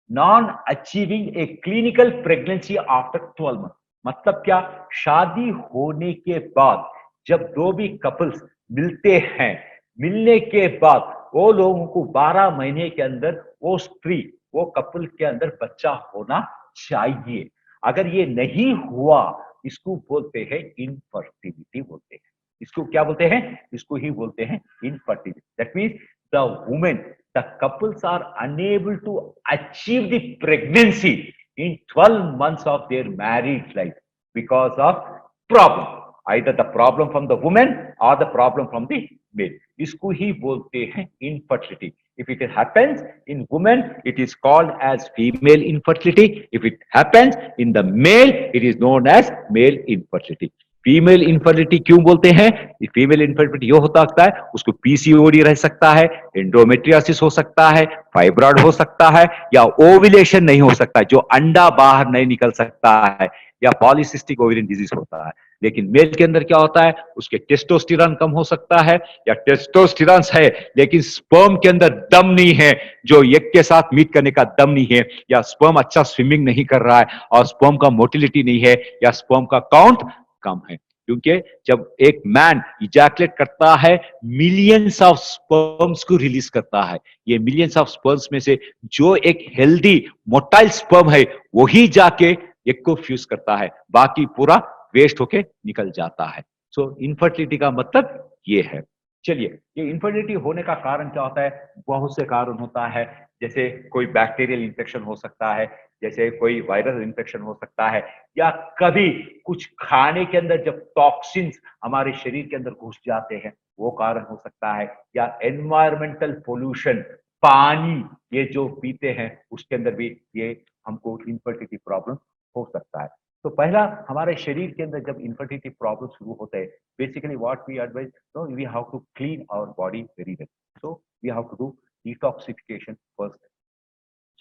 non achieving a clinical pregnancy after 12 month. मतलब क्या, शादी होने के बाद जब दो भी कपल्स मिलते हैं, मिलने के बाद वो लोगों को 12 महीने के अंदर वो स्त्री, वो कपल के अंदर बच्चा होना चाहिए। अगर ये नहीं हुआ, इसको बोलते हैं इनफर्टिलिटी बोलते हैं। इसको क्या बोलते हैं, इसको ही बोलते हैं infertility. That means the women, the couples are unable to achieve the pregnancy in 12 months of their married life because of problem, either the problem from the woman or the problem from the male। इसको ही बोलते हैं infertility। If it happens in woman, it is called as female infertility. If it happens in the male, it is known as male infertility। Female infertility क्यों बोलते हैं, female infertility ये होता है, उसको पीसीओडी रह सकता है, एंडोमेट्रियोसिस हो सकता है, फाइब्रॉइड हो सकता है, या ओविलेशन नहीं हो सकता है, जो अंडा बाहर नहीं निकल सकता है, या पॉलीसिस्टिक ओवेरियन डिजीज होता है। लेकिन मेल के अंदर क्या होता है, उसके टेस्टोस्टेरोन कम हो सकता है, या टेस्टोस्टेरोन है लेकिन स्पर्म के अंदर दम नहीं है, जो एक के साथ मीट करने का दम नहीं है, या स्पर्म अच्छा स्विमिंग नहीं कर रहा है, और स्पर्म का मोटिलिटी नहीं है, या स्पर्म का काउंट कम है। क्योंकि जब एक मैन इजैकुलेट करता है, मिलियंस ऑफ स्पर्म्स को रिलीज करता है। ये मिलियंस ऑफ स्पर्म्स में से जो एक हेल्दी मोटाइल स्पर्म है, वही जाके एक को फ्यूज करता है, बाकी पूरा वेस्ट होके निकल जाता है। सो इनफर्टिलिटी का मतलब ये है। चलिए, ये इनफर्टिलिटी होने का कारण क्या होता है, बहुत से कारण होता है। जैसे कोई बैक्टीरियल इंफेक्शन हो सकता है, जैसे कोई वायरल इंफेक्शन हो सकता है, या कभी कुछ खाने के अंदर जब टॉक्सिन्स हमारे शरीर के अंदर घुस जाते हैं, वो कारण हो सकता है, या एनवायरमेंटल पोल्यूशन, पानी ये जो पीते हैं उसके अंदर भी ये हमको इनफर्टिलिटी प्रॉब्लम हो सकता है। तो पहला, हमारे शरीर के अंदर जब इनफर्टिलिटी प्रॉब्लम शुरू होते हैं, basically what we advise, no we have to clean our body very well. So we have to do detoxification first.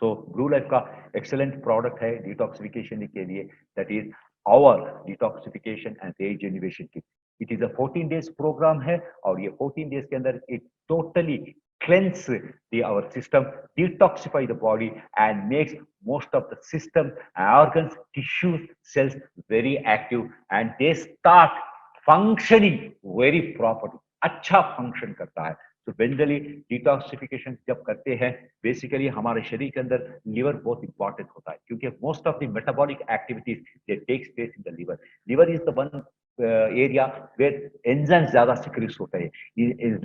So Blue Life का एक्सेलेंट प्रोडक्ट है डिटॉक्सिफिकेशन के लिए, that is our detoxification and rejuvenation kit. It is a 14 days programme है, और ये 14 days के अंदर it totally cleanse our system, detoxify the body, and makes most of the system, organs, tissues, cells very active, and they start functioning very properly। अच्छा function करता है। तो generally detoxification जब करते हैं, बेसिकली हमारे शरीर के अंदर लिवर बहुत इंपॉर्टेंट होता है, क्योंकि most of the metabolic activities they takes place in the liver. Liver is the one area where enzymes ज्यादा secretes होते हैं.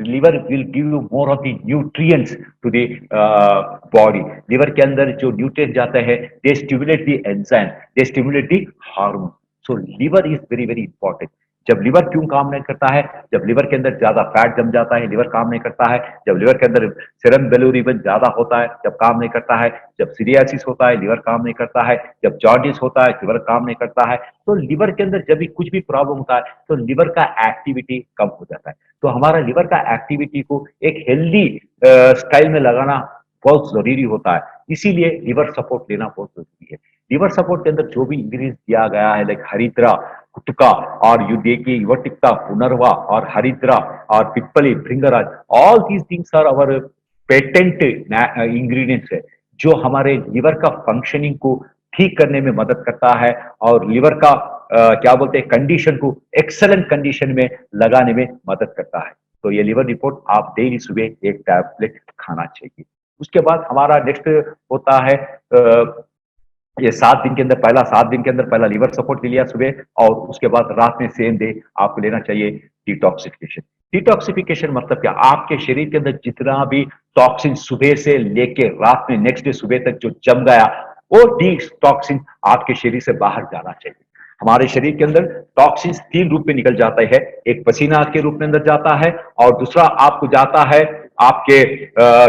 Liver will give you more of the nutrients to the body. Liver के अंदर जो nutrients जाते हैं, they stimulate the enzyme, they stimulate the hormone. So liver is very very important. जब liver क्यों काम नहीं करता है? जब लिवर के अंदर ज्यादा फैट जम जाता है, लिवर काम नहीं करता है. जब लिवर के अंदर सीरम बिलिरुबिन ज्यादा होता है, जब काम नहीं करता है. जब सीरियासिस होता है, लिवर काम नहीं करता है. जब जॉन्डिस होता है, लिवर काम नहीं करता है. तो लिवर के अंदर जब भी कुछ भी प्रॉब्लम होता है, तो लिवर का एक्टिविटी कम हो जाता है. तो हमारा लिवर का एक्टिविटी को एक हेल्दी स्टाइल में लगाना बहुत जरूरी होता है. इसीलिए लिवर सपोर्ट लेना बहुत जरूरी है. लिवर सपोर्ट के अंदर जो भी इंग्रीडियंट दिया गया है, लाइक हरिद्रा, कुटका, और यू देखिए युवटिक्ता, पुनर्वा और हरिद्रा और पिप्पली, भृंगराज, all these things are our patent ingredients है, जो हमारे लिवर का फंक्शनिंग को ठीक करने में मदद करता है और लिवर का क्या बोलते हैं कंडीशन को एक्सेलेंट कंडीशन में लगाने में मदद करता है. तो ये लिवर रिपोर्ट आप डेली सुबह एक टैबलेट खाना चाहिए. उसके बाद हमारा नेक्स्ट होता है ये 7 दिन के अंदर, पहला 7 दिन के अंदर पहला लिवर सपोर्ट ले लिया सुबह, और उसके बाद रात में सेम डे आपको लेना चाहिए डिटॉक्सिफिकेशन. डिटॉक्सिफिकेशन मतलब क्या? आपके शरीर के अंदर जितना भी टॉक्सिन सुबह से लेके रात में नेक्स्ट डे सुबह तक जो जम गया, वो डिटॉक्सिन आपके शरीर से बाहर जाना चाहिए. हमारे शरीर के अंदर टॉक्सिन 3 रूप में निकल जाता है. एक पसीना के रूप में अंदर जाता है, और दूसरा आपको जाता है आपके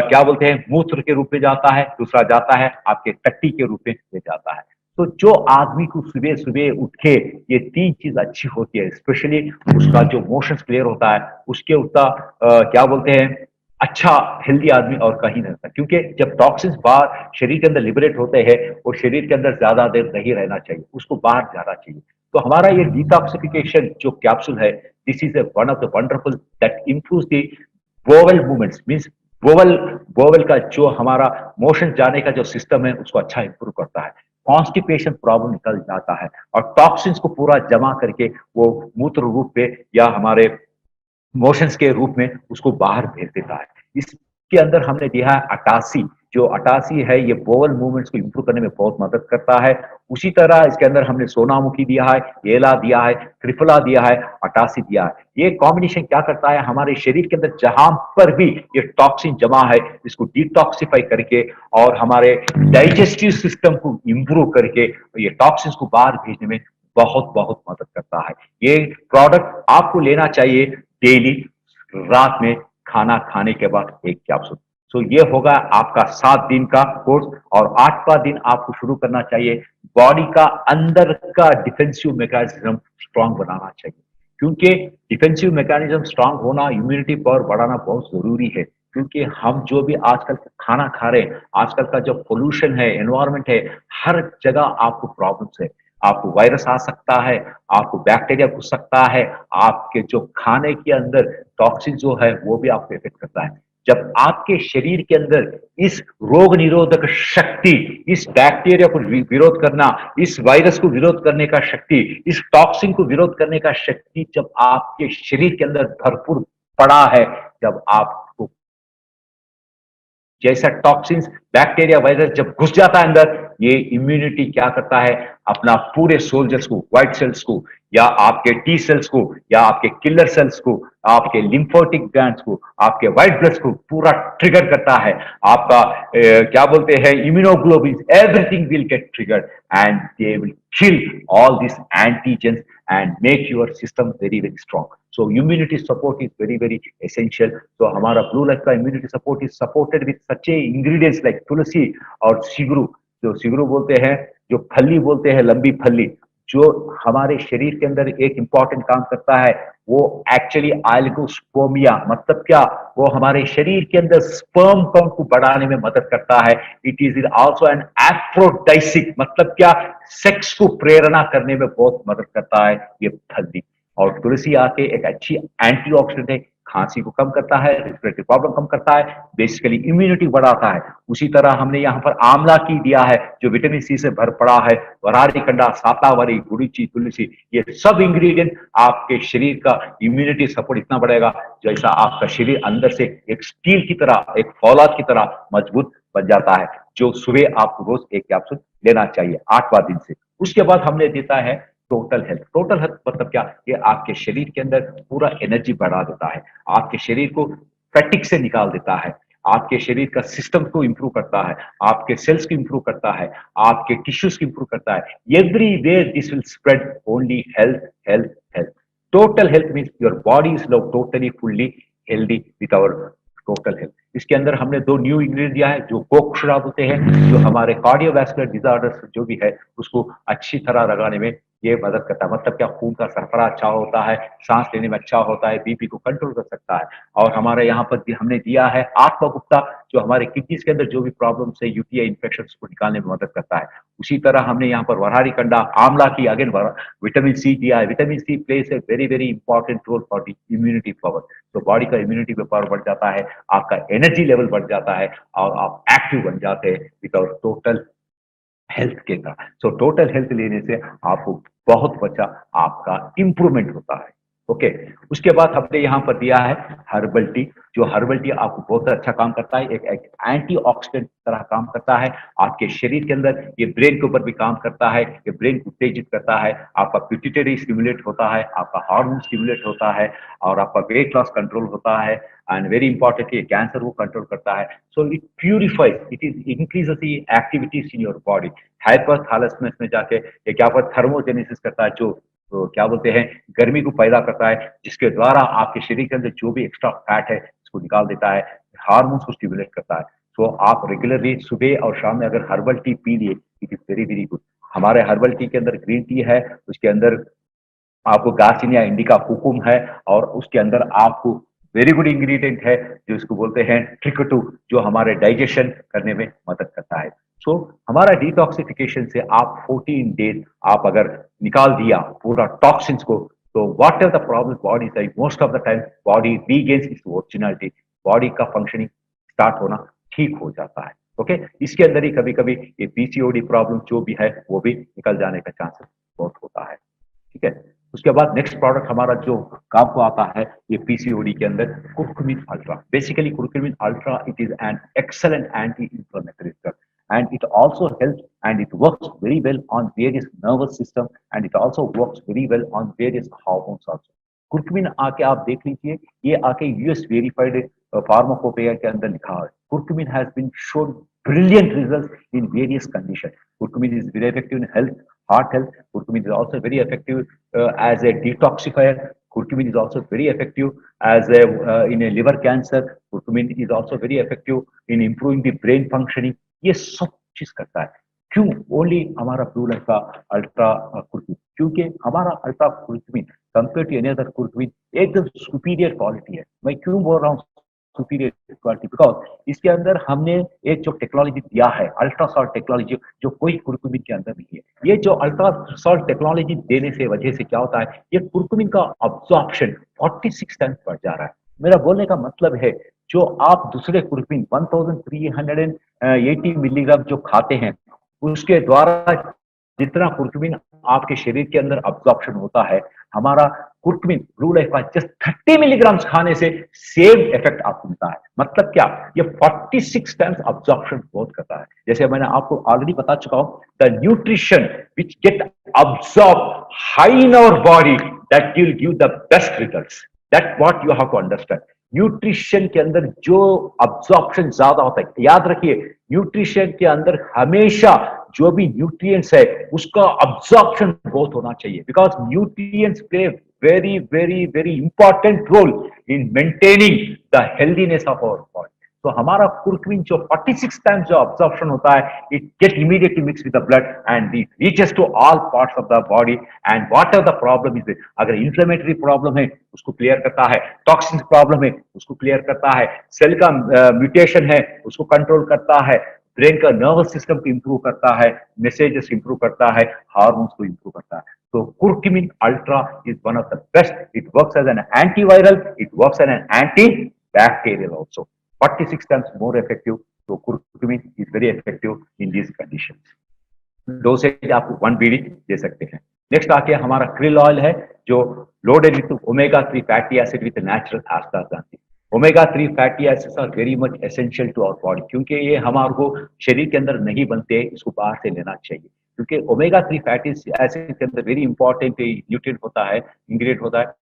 क्या बोलते हैं मूत्र के रूप में जाता है, दूसरा जाता है आपके टट्टी के रूप में जाता है. तो जो आदमी को सुबह सुबह उठ के ये 3 चीज अच्छी होती है, स्पेशली उसका जो मोशंस क्लियर होता है, उसके उतना क्या बोलते हैं अच्छा हेल्दी आदमी और कहीं नहीं रहता. क्योंकि जब टॉक्सिन्स बाहर शरीर के अंदर लिबरेट होते हैं, वो शरीर के अंदर ज्यादा देर नहीं रहना चाहिए, उसको बाहर जाना चाहिए. तो हमारा ये डिटॉक्सिफिकेशन जो कैप्सूल है, this is one of the wonderful that improves the bowel movements, means bowel का जो हमारा मोशन जाने का जो सिस्टम है, उसको अच्छा इंप्रूव करता है. कॉन्स्टिपेशन प्रॉब्लम निकल जाता है, और टॉक्सिन्स को पूरा जमा करके वो मूत्र रूप पे या हमारे मोशंस के रूप में उसको बाहर भेज देता है. इसके अंदर हमने दिया है अटासी. जो अटासी है, ये बोवल मूवमेंट्स को इंप्रूव करने में बहुत मदद करता है. उसी तरह इसके अंदर हमने सोनामुखी दिया है, एला दिया है, त्रिफला दिया है, अटासी दिया है. ये कॉम्बिनेशन क्या करता है? हमारे शरीर के अंदर जहां पर भी ये टॉक्सिन जमा है, इसको डिटॉक्सिफाई करके और हमारे डाइजेस्टिव सिस्टम को इंप्रूव करके ये टॉक्सिन को बाहर भेजने में बहुत बहुत मदद करता है. ये प्रोडक्ट आपको लेना चाहिए डेली रात में खाना खाने के बाद एक कैप्सूल. सो ये होगा आपका 7 दिन का कोर्स, और 8वां दिन आपको शुरू करना चाहिए बॉडी का अंदर का डिफेंसिव मैकेनिज्म स्ट्रांग बनाना चाहिए. क्योंकि डिफेंसिव मैकेनिज्म स्ट्रांग होना, इम्यूनिटी पावर बढ़ाना बहुत जरूरी है. क्योंकि हम जो भी आजकल खाना खा रहे हैं, आजकल का जो पोल्यूशन है, एनवायरमेंट है, हर जगह आपको प्रॉब्लम्स है. आपको वायरस आ सकता है, आपको बैक्टीरिया घुस सकता है, आपके जो खाने के अंदर टॉक्सिन जो है वो भी आपको इफेक्ट करता है. जब आपके शरीर के अंदर इस रोग निरोधक शक्ति, इस बैक्टीरिया को विरोध करना, इस वायरस को विरोध करने का शक्ति, इस टॉक्सिन को विरोध करने का शक्ति जब आपके शरीर के अंदर भरपूर पड़ा है, जब आपको जैसा टॉक्सिन्स, बैक्टीरिया, वायरस जब घुस जाता है अंदर, ये इम्यूनिटी क्या करता है? अपना पूरे सोल्जर्स को, व्हाइट सेल्स को, या आपके टी सेल्स को, या आपके किलर सेल्स को, आपके लिम्फोटिक ग्लैंड्स को, आपके व्हाइट ब्लड्स को पूरा ट्रिगर करता है. आपका क्या बोलते हैं immunoglobulin, everything will get triggered and they will kill all these antigens and make your system very very strong. So immunity support is very very essential. So हमारा Blue Life का immunity support is supported with such a ingredients like तुलसी और सिगरू. जो सिगरू बोलते हैं, जो फली बोलते हैं, लंबी फली, जो हमारे शरीर के अंदर एक इंपॉर्टेंट काम करता है, वो एक्चुअली आल्गोस्पर्मिया मतलब क्या? वो हमारे शरीर के अंदर स्पर्म काउंट को बढ़ाने में मदद करता है. It is also an aphrodisiac मतलब क्या? सेक्स को प्रेरणा करने में बहुत मदद करता है ये फली. और तुलसी आके एक अच्छी एंटीऑक्सीडेंट है, खांसी को कम करता है, रेस्पिरेटरी प्रॉब्लम कम करता है, बेसिकली इम्यूनिटी बढ़ाता है. उसी तरह हमने यहाँ पर आंवला की दिया है, जो विटामिन सी से भर पड़ा है, वरारी कंडा, सातावरी, गुड़ीची, तुलसी, ये सब इंग्रेडिएंट आपके शरीर का इम्यूनिटी सपोर्ट इतना बढ़ेगा जैसा आपका शरीर अंदर से एक स्टील की तरह, एक फौलाद की तरह मजबूत बन जाता है. जो सुबह आपको रोज एक कैप्सूल लेना चाहिए 8वां दिन से. उसके बाद हमने देता है टोटल हेल्थ मतलब क्या, ये आपके शरीर के अंदर पूरा एनर्जी बढ़ा देता है, आपके शरीर को फैटिक से निकाल देता है, आपके शरीर का सिस्टम को इंप्रूव करता है, आपके सेल्स को इंप्रूव करता है, आपके टिश्यूज को इंप्रूव करता है। Everywhere this will spread only health health health. Total health means your body is love totally fully healthy with our total health. इसके अंदर हमने दो न्यू इंग्रेडिएंट दिया है जो कोक्षरा होते हैं, जो हमारे कार्डियोवैस्कुलर डिसऑर्डर्स जो भी है उसको अच्छी तरह लगाने में ये मदद करता है। मतलब क्या, खून का सरबराह अच्छा होता है, सांस लेने में अच्छा होता है, बीपी को कंट्रोल कर सकता है। और हमारे यहाँ पर भी हमने दिया है आत्मा गुप्ता, जो हमारे किडनीज के अंदर जो भी प्रॉब्लम है, यूटीआई इन्फेक्शन को निकालने में मदद करता है। उसी तरह हमने यहाँ पर वरहारी कंडा आंवला की अगेन विटामिन सी दिया है। Vitamin C place a very very important role for the immunity power. तो बॉडी का इम्यूनिटी पावर बढ़ जाता है, आपका एनर्जी लेवल बढ़ जाता है और आप एक्टिव बन जाते हैं विदाउट टोटल हेल्थ के का। सो टोटल हेल्थ लेने से आपको बहुत बच्चा आपका इंप्रूवमेंट होता है। ओके, उसके बाद हमने यहाँ पर दिया है हर्बल टी। जो हर्बल टी आपको बहुत अच्छा काम करता है, एक एंटीऑक्सीडेंट तरह काम करता है आपके शरीर के अंदर। ये ब्रेन के ऊपर भी काम करता है, ये ब्रेन को उत्तेजित करता है, आपका पिट्यूटरी स्टिमुलेट होता है, आपका हार्मोन स्टिमुलेट होता है और आपका वेट लॉस कंट्रोल होता है। एंड वेरी इंपॉर्टेंटली कैंसर वो कंट्रोल करता है। So it purifies, it is increases the activities in your body. Hypothalamus में जाके ये क्या पर थर्मोजेनेसिस करता है, जो तो क्या बोलते हैं, गर्मी को पैदा करता है, जिसके द्वारा आपके शरीर के अंदर जो भी एक्स्ट्रा फैट है उसको निकाल देता है, हार्मोन्स को स्टिमुलेट करता है। तो आप रेगुलरली सुबह और शाम में अगर हर्बल टी पी लिए, it is very very good. हमारे हर्बल टी के अंदर ग्रीन टी है, उसके अंदर आपको गार्सिनिया इंडिका कुकुम है, और उसके अंदर आपको वेरी गुड इंग्रेडिएंट है जो इसको बोलते हैं ट्रिकटू, जो हमारे डाइजेशन करने में मदद करता है। सो हमारा डिटॉक्सिफिकेशन से आप 14 डेज आप अगर निकाल दिया पूरा टॉक्सिन्स को, तो whatever the problem body है, most of the time body regains its originality, body का फंक्शनिंग स्टार्ट होना ठीक हो जाता है। ओके, इसके अंदर ही कभी कभी ये पीसीओडी प्रॉब्लम जो भी है वो भी निकल जाने का चांसेस बहुत होता है। ठीक है, उसके बाद नेक्स्ट प्रोडक्ट हमारा जो काम को आता है ये पीसीओडी के अंदर, curcumin ultra. Basically curcumin ultra it is an excellent anti inflammatory drug, and it also helps and it works very well on various nervous system, and it also works very well on various hormones also. Curcumin आके आप देख लीजिए, ये आके US verified फार्माकोपेया के अंदर लिखा है। Curcumin has been shown brilliant results in various conditions. Curcumin is very effective in health, heart health. Curcumin is also very effective as a detoxifier. Curcumin is also very effective as a in a liver cancer. Curcumin is also very effective in improving the brain functioning. ये सब चीज करता है। क्यों only हमारा Blue Life का ultra curcumin? क्योंकि हमारा ultra curcumin compare to any other curcumin एकदम सुपीरियर क्वालिटी है। मैं क्यों बोल रहा हूँ सुपीरियर क्वालिटी? बिकॉज इसके अंदर हमने एक जो टेक्नोलॉजी दिया है, अल्ट्रासॉल्ट टेक्नोलॉजी, जो कोई कुर्कुमिन के अंदर नहीं है। ये जो अल्ट्रासॉल्ट टेक्नोलॉजी देने से वजह से क्या होता है, ये कुर्कुमिन का अब्जॉर्प्शन 46 टाइम्स बढ़ जा रहा है। मेरा बोलने का मतलब है, जो आप दूसरे कुर्कुमिन 1380 मिलीग्राम जो खाते हैं, उसके द्वारा जितना कुर्कुमिन आपके शरीर के अंदर अब्जॉर्प्शन होता है, हमारा कुर्कुमिन ब्लू लाइफ का जस्ट 30 मिलीग्राम खाने से सेम इफेक्ट आपको मिलता है। मतलब क्या, ये 46 टाइम्स अब्जॉर्प्शन बहुत करता है। जैसे मैंने आपको ऑलरेडी बता चुका हूं, the nutrition which get absorb high in our body that will give the best results. That what you have to understand. Nutrition के अंदर जो अब्जॉर्प्शन ज्यादा होता है, याद रखिए, न्यूट्रिशन के अंदर हमेशा जो भी न्यूट्रिएंट्स है उसका अब्जॉर्प्शन बहुत होना चाहिए, because nutrients play very very very important role in maintaining the healthiness of our body. तो हमारा कुर्कुमिन जो 46 टाइम्स जो अब्जॉर्प्शन होता है, it get immediately mix with the blood and it reaches to all parts of the body, and whatever the problem is, अगर inflammatory problem है उसको clear करता है, टॉक्सिन प्रॉब्लम है उसको क्लियर करता है, सेल का म्यूटेशन है उसको कंट्रोल करता है, ब्रेन का नर्वस सिस्टम को इंप्रूव करता है, मैसेजेस इंप्रूव करता है, हार्मोन्स को इंप्रूव करता है। तो curcumin ultra is one of the best. It works as an antiviral, it works as an anti bacterial also, 46 times more effective. So curcumin is very effective in these conditions. Dosage आप 1 BD दे सकते हैं। Next आके हमारा krill oil है, जो loaded with omega 3 fatty acid with natural astaxanthin. Omega 3 fatty acids are very much essential to our body, क्योंकि ये हमारे को शरीर के अंदर नहीं बनते, इसको बाहर से लेना चाहिए। क्योंकि ओमेगा 3 फैटी एसिड के अंदर वेरी इंपॉर्टेंट न्यूट्रिएंट होता है, इंग्रेडिएंट होता है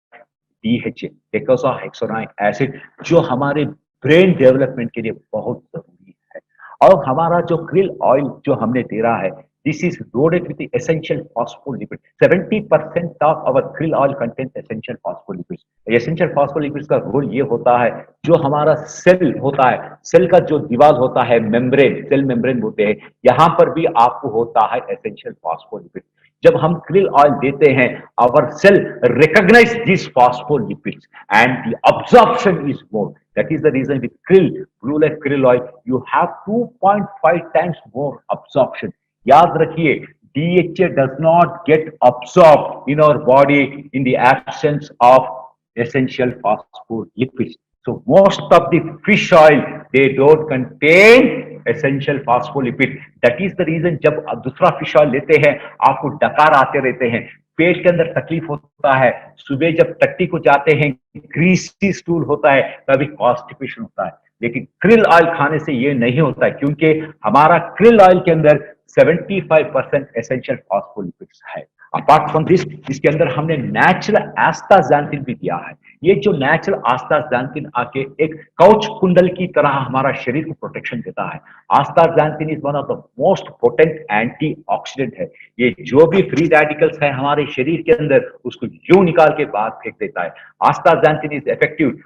DHA, डेकोसाहेक्सोनिक एसिड, जो हमारे ब्रेन डेवलपमेंट के लिए बहुत जरूरी है। और हमारा जो krill ऑयल जो हमने दे रहा है, this is loaded with essential phospholipid. 70% of our krill oil content essential phospholipids. Essential phospholipids का रोल ये होता है, जो हमारा सेल होता है, सेल का जो दीवार होता है, मेम्ब्रेन, सेल मेम्ब्रेन बोलते हैं, यहाँ पर भी आपको होता है एसेंशियल फॉस्फोलिपिड। जब हम krill ऑयल देते हैं, our cell recognize these phospholipids and the absorption is more. That is the reason with krill, blue leaf krill oil, you have 2.5 times more absorption. याद रखिए, DHA does not get absorbed in our body in the absence of essential phospholipids. So most of the fish oil, they don't contain essential phospholipid. That is the reason जब दूसरा fish oil लेते हैं, आपको डकार आते रहते हैं, पेट के अंदर तकलीफ होता है, सुबह जब टट्टी को जाते हैं ग्रीसी स्टूल होता है, कभी कॉन्स्टिपेशन होता है। लेकिन krill ऑयल खाने से ये नहीं होता है, क्योंकि हमारा krill ऑयल के अंदर 75% एसेंशियल फॉस्फोलिपिड्स है। अपार्ट फ्रॉम दिस, इसके अंदर हमने नेचुरल आस्ताज़ैंथिन भी दिया है। ये जो नेचुरल आस्ताज़ैंथिन आके एक कवच कुंडल की तरह हमारा शरीर को प्रोटेक्शन देता है। Astaxanthin is one of the most potent antioxidant है। ये जो भी फ्री रेडिकल्स है हमारे शरीर के अंदर, उसको यूं निकाल के बाहर फेंक देता है। Astaxanthin is effective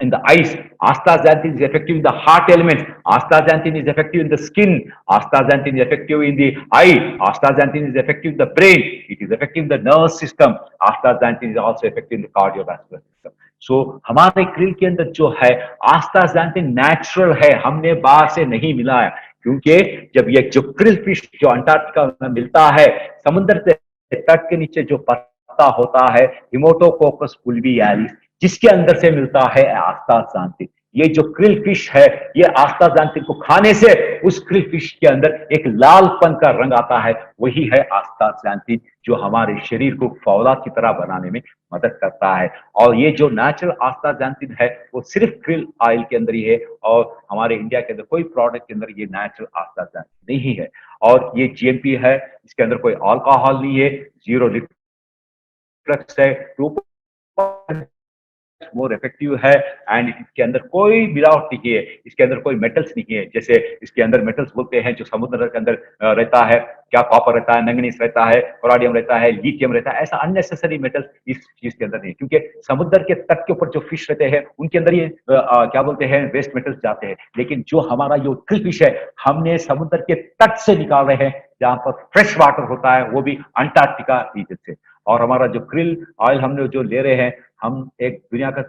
in the eyes, astaxanthin is effective in the heart elements, astaxanthin is effective in the skin, astaxanthin is effective in the eye, astaxanthin is effective in the brain, it is effective in the nervous system, astaxanthin is also effective in the cardiovascular system. So हमारे krill के अंदर जो है astaxanthin natural है, हमने बाहर से नहीं मिलाया। क्योंकि जब ये जो krill फिश जो अंटार्कटिका में मिलता है, समुद्र से तट के नीचे जो पत्ता होता है, हिमोटोकोकस फुल्वियालिस, जिसके अंदर से मिलता है आस्ताज़ैंथिन। ये जो krill फिश है, ये आस्ताज़ैंथिन को खाने से उस krill फिश के अंदर एक लालपन का रंग आता है, वही है आस्ताज़ैंथिन, जो हमारे शरीर को फौलाद की तरह बनाने में मदद करता है। और ये जो नेचुरल आस्ताज़ैंथिन है, वो सिर्फ krill ऑयल के अंदर ही है, और हमारे इंडिया के अंदर कोई प्रोडक्ट के अंदर ये नेचुरल आस्ताज़ैंथिन नहीं है। और ये GMP है, इसके अंदर कोई अल्कोहल नहीं है, जीरो रिफ्लक्स है, मोर इफेक्टिव है, एंड इसके अंदर कोई मिलावट नहीं है, इसके अंदर कोई मेटल्स नहीं है। जैसे इसके अंदर मेटल्स बोलते हैं जो समुद्र के अंदर रहता है, क्या कॉपर रहता है, मैंगनीज रहता है, कोलाडियम रहता है, लिथियम रहता है, ऐसा अननेसेसरी मेटल्स इस चीज के अंदर नहीं, क्योंकि समुद्र के तट के ऊपर जो फिश रहते हैं उनके अंदर ये क्या बोलते हैं वेस्ट मेटल्स जाते हैं। लेकिन जो हमारा जो krill फिश है, हमने समुद्र के तट से निकाल रहे हैं, जहां पर फ्रेश वाटर होता है, वो भी अंटार्कटिका रीजन से। और हमारा जो krill ऑयल हमने जो ले रहे हैं, हम एक दुनिया का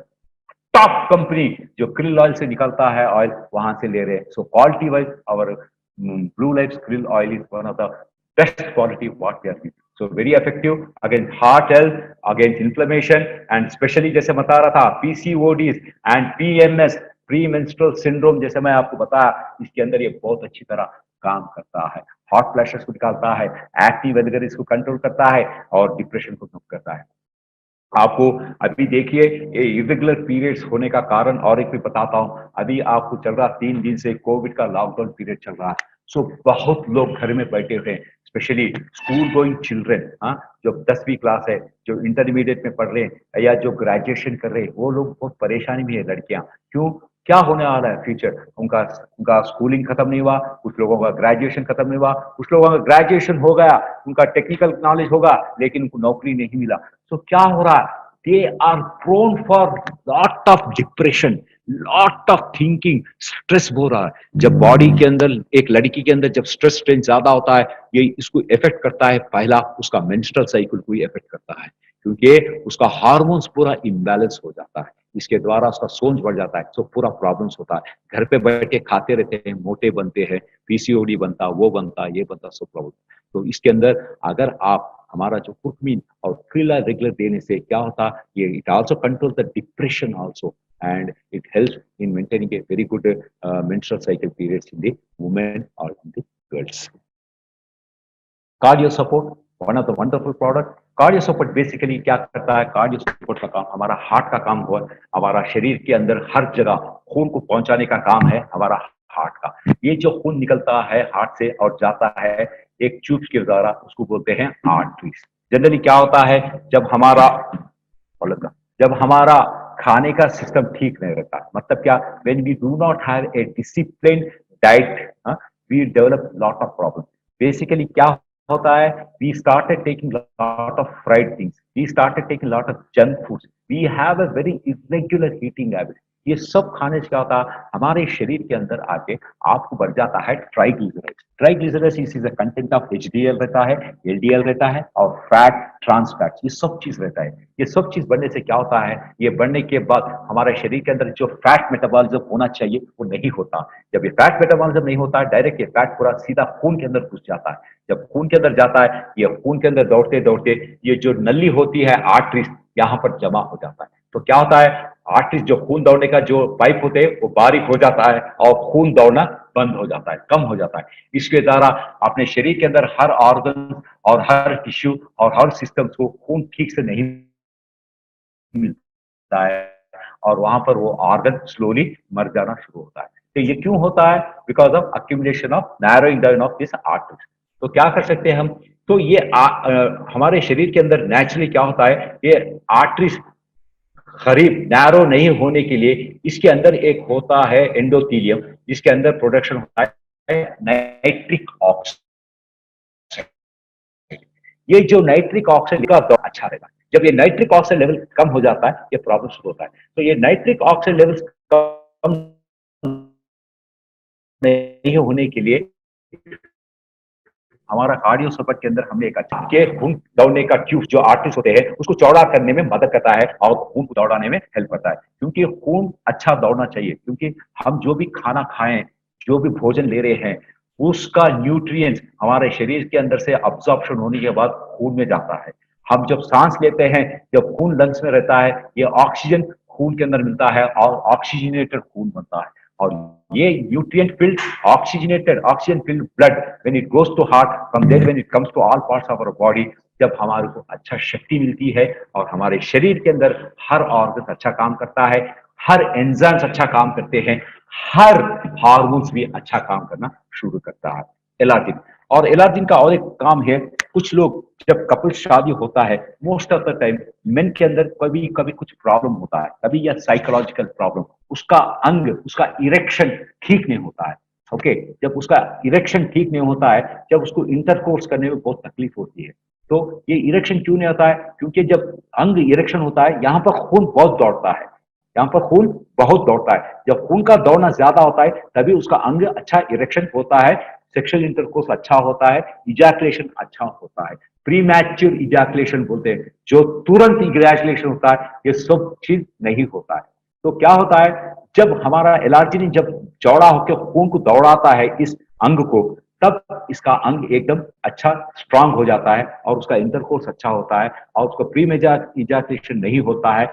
टॉप कंपनी जो krill ऑयल से निकलता है ऑयल, वहां से ले रहे हैं। So quality wise our Blue Life krill oil is one of the best quality what we are using. So very effective against heart health, against inflammation, and specially जैसे बता रहा था PCODs and PMS, pre menstrual syndrome, जैसे मैं आपको बताया, इसके अंदर ये बहुत अच्छी तरह काम करता है। हॉट फ्लैशेस को निकालता है, एक्टिव वगैरह इसको कंट्रोल करता है, और डिप्रेशन को कम करता है। आपको अभी देखिए ये इरेगुलर पीरियड्स होने का कारण और एक भी बताता हूं। अभी आपको चल रहा 3 दिन से कोविड का लॉकडाउन पीरियड चल रहा है, सो बहुत लोग घर में बैठे हुए हैं, स्पेशली स्कूल गोइंग चिल्ड्रन, हाँ, जो 10वीं क्लास है, जो इंटरमीडिएट में पढ़ रहे हैं या जो ग्रेजुएशन कर रहे हैं, वो लोग बहुत परेशानी में है। लड़कियां क्यों, क्या होने वाला है फ्यूचर उनका, उनका स्कूलिंग खत्म नहीं हुआ, कुछ लोगों का ग्रेजुएशन खत्म नहीं हुआ, कुछ लोगों का ग्रेजुएशन हो गया, उनका टेक्निकल नॉलेज होगा, लेकिन उनको नौकरी नहीं मिला। सो क्या हो रहा है, they are prone for lot of depression, lot of thinking, stress हो रहा है। जब बॉडी के अंदर, एक लड़की के अंदर जब स्ट्रेस स्ट्रेन ज्यादा होता है, ये इसको इफेक्ट करता है, पहला उसका मेंस्ट्रुअल साइकिल को इफेक्ट करता है, क्योंकि उसका हार्मोन्स पूरा इम्बैलेंस हो जाता है, इसके द्वारा उसका सोच बढ़ जाता है, तो पूरा प्रॉब्लम्स होता है। घर पे बैठ के खाते रहते हैं, मोटे बनते हैं, PCOD बनता, वो बनता, ये बनता, सब प्रॉब्लम। तो इसके अंदर अगर आप हमारा जो कुर्कुमिन और krill रेगुलर देने से क्या होता, ये it also control the depression also, and it helps in maintaining a very good menstrual cycle periods in the women or in the girls. Cardio support, one of the wonderful product. Cardio support basically क्या करता है, cardio support का काम हमारा heart का काम हुआ, हमारा शरीर के अंदर हर जगह खून को पहुंचाने का काम है हमारा हार्ट का। ये जो खून निकलता है हार्ट से और जाता है एक ट्यूब के द्वारा, उसको बोलते हैं आर्टरीज। जनरली क्या होता है, जब हमारा जब हमारा खाने का सिस्टम ठीक नहीं रहता, मतलब क्या, when we do not have a discipline diet, we develop lot of problem. Basically क्या होता है, we started taking lot of fried things, we started taking lot of junk foods, we have a very irregular eating habit. ये सब खाने से क्या होता है, हमारे शरीर के अंदर आके आपको बढ़ जाता है triglycerides. Triglycerides is a content of HDL रहता है, एलडीएल रहता है, और फैट, ट्रांस फैट्स, ये सब चीज रहता है। ये सब चीज बढ़ने से क्या होता है, ये बढ़ने के बाद हमारे शरीर के अंदर जो फैट मेटाबॉलिज्म होना चाहिए वो नहीं होता। जब ये फैट मेटाबॉलिज्म नहीं होता है, डायरेक्ट ये फैट पूरा सीधा खून के अंदर घुस जाता है। जब खून के अंदर जाता है, ये खून के अंदर दौड़ते दौड़ते ये जो नली होती है आर्टरीज, यहाँ पर जमा हो जाता है। तो क्या होता है, आर्टरीज, जो खून दौड़ने का जो पाइप होते हैं वो बारीक हो जाता है और खून दौड़ना बंद हो जाता है, कम हो जाता है। इसके द्वारा अपने शरीर के अंदर हर ऑर्गन और हर टिश्यू और हर सिस्टम को खून ठीक से नहीं मिलता है, और वहां पर वो ऑर्गन स्लोली मर जाना शुरू होता है। तो ये क्यों होता है, because of accumulation of narrowing down of this arteries. तो क्या कर सकते हैं हम, तो ये हमारे शरीर के अंदर नेचुरली क्या होता है, ये आर्टरीज करीब नैरो नहीं होने के लिए इसके अंदर एक होता है एंडोथीलियम, जिसके अंदर प्रोडक्शन होता है नाइट्रिक ऑक्साइड। ये जो नाइट्रिक ऑक्साइड का दौर अच्छा रहेगा। जब ये नाइट्रिक ऑक्साइड लेवल कम हो जाता है, ये प्रॉब्लम शुरू होता है। तो ये नाइट्रिक ऑक्साइड लेवल कम नहीं होने के लिए हमारा कार्डियो सपोर्ट के अंदर हमने एक अच्छा के खून दौड़ने का ट्यूब जो आर्टरीज होते हैं उसको चौड़ा करने में मदद करता है और खून को दौड़ाने में हेल्प करता है। क्योंकि खून अच्छा दौड़ना चाहिए, क्योंकि हम जो भी खाना खाएं, जो भी भोजन ले रहे हैं, उसका न्यूट्रिएंट्स हमारे शरीर के अंदर से अब्जॉर्प्शन होने के बाद खून में जाता है। हम जब सांस लेते हैं, जब खून लंग्स में रहता है, ये ऑक्सीजन खून के अंदर मिलता है और ऑक्सीजनेटेड खून बनता है। और ये nutrient filled oxygenated oxygen filled blood when it goes to heart, from there when it comes to all parts of our body, जब हमारे को अच्छा शक्ति मिलती है और हमारे शरीर के अंदर हर ऑर्गन अच्छा काम करता है, हर एंजाइम्स अच्छा काम करते हैं, हर हार्मोन्स भी अच्छा काम करना शुरू करता है। एलार्जिन, और एलार्जिन का और एक काम है, कुछ लोग जब कपल शादी होता है, most of the time main के अंदर कभी कभी कुछ प्रॉब्लम होता है, कभी या साइकोलॉजिकल प्रॉब्लम, उसका अंग, उसका इरेक्शन ठीक नहीं होता है। ओके, जब उसका इरेक्शन ठीक नहीं होता है, जब उसको इंटरकोर्स करने में बहुत तकलीफ होती है। तो ये इरेक्शन क्यों नहीं होता है, क्योंकि जब अंग इरेक्शन होता है, यहाँ पर खून बहुत दौड़ता है, यहाँ पर खून बहुत दौड़ता है। जब खून का दौड़ना ज्यादा होता है तभी उसका अंग अच्छा इरेक्शन होता है, सेक्सुअल इंटरकोर्स अच्छा होता है, इजैकुलेशन अच्छा होता है। प्री मैच्योर इजैकुलेशन बोलते हैं, जो तुरंत इजैकुलेशन होता है, ये सब चीज नहीं होता है। तो क्या होता है, जब हमारा एलार्जिन जब चौड़ा होकर खून को दौड़ाता है इस अंग को, तब इसका अंग एकदम अच्छा स्ट्रांग हो जाता है और उसका इंटरकोर्स अच्छा होता है और उसको प्री मेजर इजैकुलेशन नहीं होता है।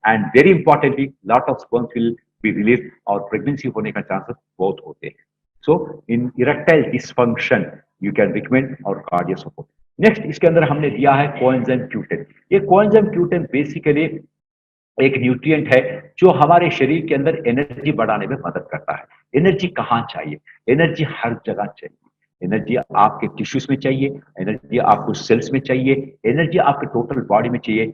And very importantly lot of sperms will be release और प्रेगनेंसी होने का चांसेस बहुत होते हैं। So in erectile dysfunction you can recommend और कार्डियो सपोर्ट। नेक्स्ट इसके अंदर हमने दिया है कोएंजाइम Q10। ये कोएंजाइम Q10 बेसिकली एक न्यूट्रिएंट है जो हमारे शरीर के अंदर एनर्जी बढ़ाने में मदद करता है। एनर्जी कहाँ चाहिए, एनर्जी हर जगह चाहिए। एनर्जी आपके टिश्यूज में चाहिए, एनर्जी आपको सेल्स में चाहिए, एनर्जी आपके टोटल बॉडी में चाहिए।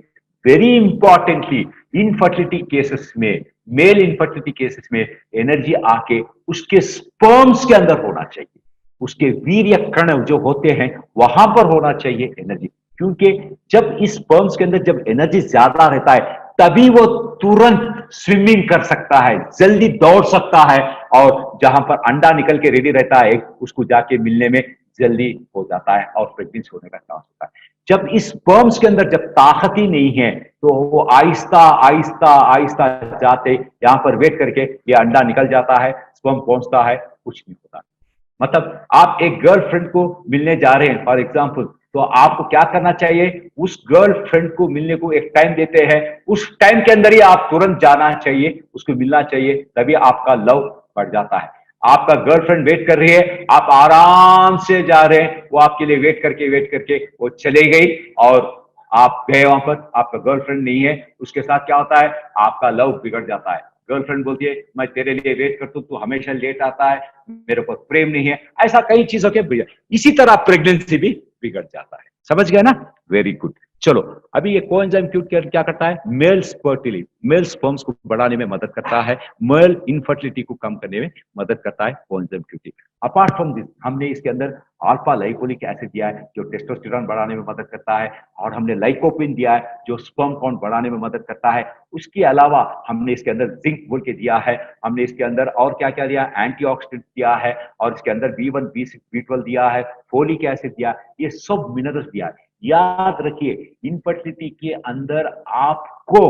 वेरी इंपॉर्टेंटली इनफर्टिलिटी केसेस में, मेल इनफर्टिलिटी केसेस में एनर्जी आके उसके स्पर्म्स के अंदर होना चाहिए, उसके वीर्य कण जो होते हैं वहां पर होना चाहिए एनर्जी। क्योंकि जब इस स्पर्म्स के अंदर जब एनर्जी ज्यादा रहता है तभी वो तुरंत स्विमिंग कर सकता है, जल्दी दौड़ सकता है, और जहां पर अंडा निकल के रेडी रहता है उसको जाके मिलने में जल्दी हो जाता है और प्रेग्नेंसी होने का चांस होता है। जब इस स्पर्म्स के अंदर जब ताकत ही नहीं है तो वो आहिस्ता आहिस्ता आहिस्ता जाते यहाँ पर वेट करके ये अंडा निकल जाता है, स्पर्म पहुंचता है, कुछ नहीं होता। मतलब आप एक गर्लफ्रेंड को मिलने जा रहे हैं फॉर एग्जाम्पल, तो आपको क्या करना चाहिए, उस गर्लफ्रेंड को मिलने को एक टाइम देते हैं, उस टाइम के अंदर ही आप तुरंत जाना चाहिए, उसको मिलना चाहिए, तभी आपका लव बढ़ जाता है। आपका गर्लफ्रेंड वेट कर रही है, आप आराम से जा रहे हैं, वो आपके लिए वेट करके वो चले गई और आप गए वहां पर, आपका गर्लफ्रेंड नहीं है, उसके साथ क्या होता है, आपका लव बिगड़ जाता है। गर्लफ्रेंड बोलती है मैं तेरे लिए वेट करता हूँ, तू हमेशा लेट आता है, मेरे को प्रेम नहीं है, ऐसा कई चीजों के इसी तरह प्रेगनेंसी भी बिगड़ जाता है। समझ गए ना? Very good. चलो, अभी ये कोएंजाइम Q क्या करता है? मेल्स फर्टिलिटी, मेल स्पर्म्स को बढ़ाने में मदद करता है, मेल इनफर्टिलिटी को कम करने में मदद करता है coenzyme Q। Apart from this, हमने इसके अंदर अल्फा लाइकोलिक एसिड दिया है जो टेस्टोस्टेरोन बढ़ाने में मदद करता है, और हमने लाइकोपिन दिया है जो स्पर्म काउंट बढ़ाने में मदद करता है। उसके अलावा हमने इसके अंदर जिंक बोल के दिया है, हमने इसके अंदर और क्या क्या दिया? एंटीऑक्सीडेंट दिया है, और इसके अंदर B1, B6, B12 दिया है, फोलिक एसिड दिया, ये सब मिनरल्स दिया है। याद रखिए, इनफर्टिलिटी के अंदर आपको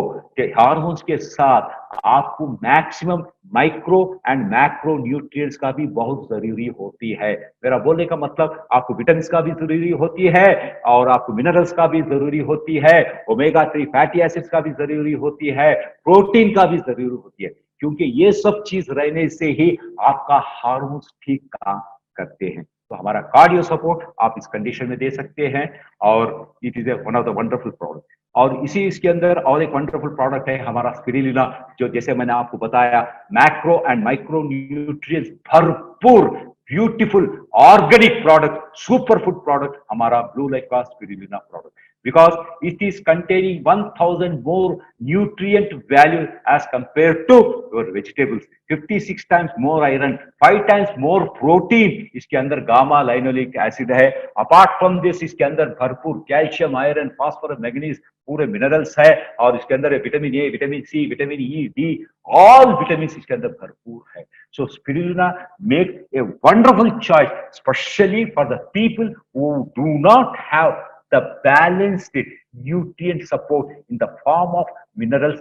हार्मोन्स के साथ आपको maximum micro and macro nutrients का भी बहुत जरूरी होती है। मेरा बोलने का मतलब, आपको विटामिन का भी जरूरी होती है, और आपको मिनरल्स का भी जरूरी होती है, ओमेगा 3 फैटी एसिड्स का भी जरूरी होती है, प्रोटीन का भी जरूरी होती है, क्योंकि ये सब चीज रहने से ही आपका हार्मोन्स ठीक काम करते हैं। तो हमारा कार्डियो सपोर्ट आप इस कंडीशन में दे सकते हैं, और it is one of the wonderful product. और इसी इसके अंदर और एक वंडरफुल प्रोडक्ट है हमारा स्पिरुलिना, जो जैसे मैंने आपको बताया, मैक्रो एंड माइक्रो न्यूट्रिएंट्स भरपूर, beautiful organic product, super food product हमारा ब्लू लाइफ का spirulina product, because it is containing 1000 more nutrient value as compared to your vegetables, 56 times more iron, 5 times more protein, इसके अंदर gamma linoleic acid है। Apart from this, इसके अंदर भरपूर calcium, iron, phosphorus, manganese, पूरे minerals है, और इसके अंदर vitamin A, vitamin C, vitamin E, D, all vitamin इसके अंदर भरपूर है। So spirulina make a wonderful choice, specially for the people who do not have the balanced nutrient support in the form of minerals,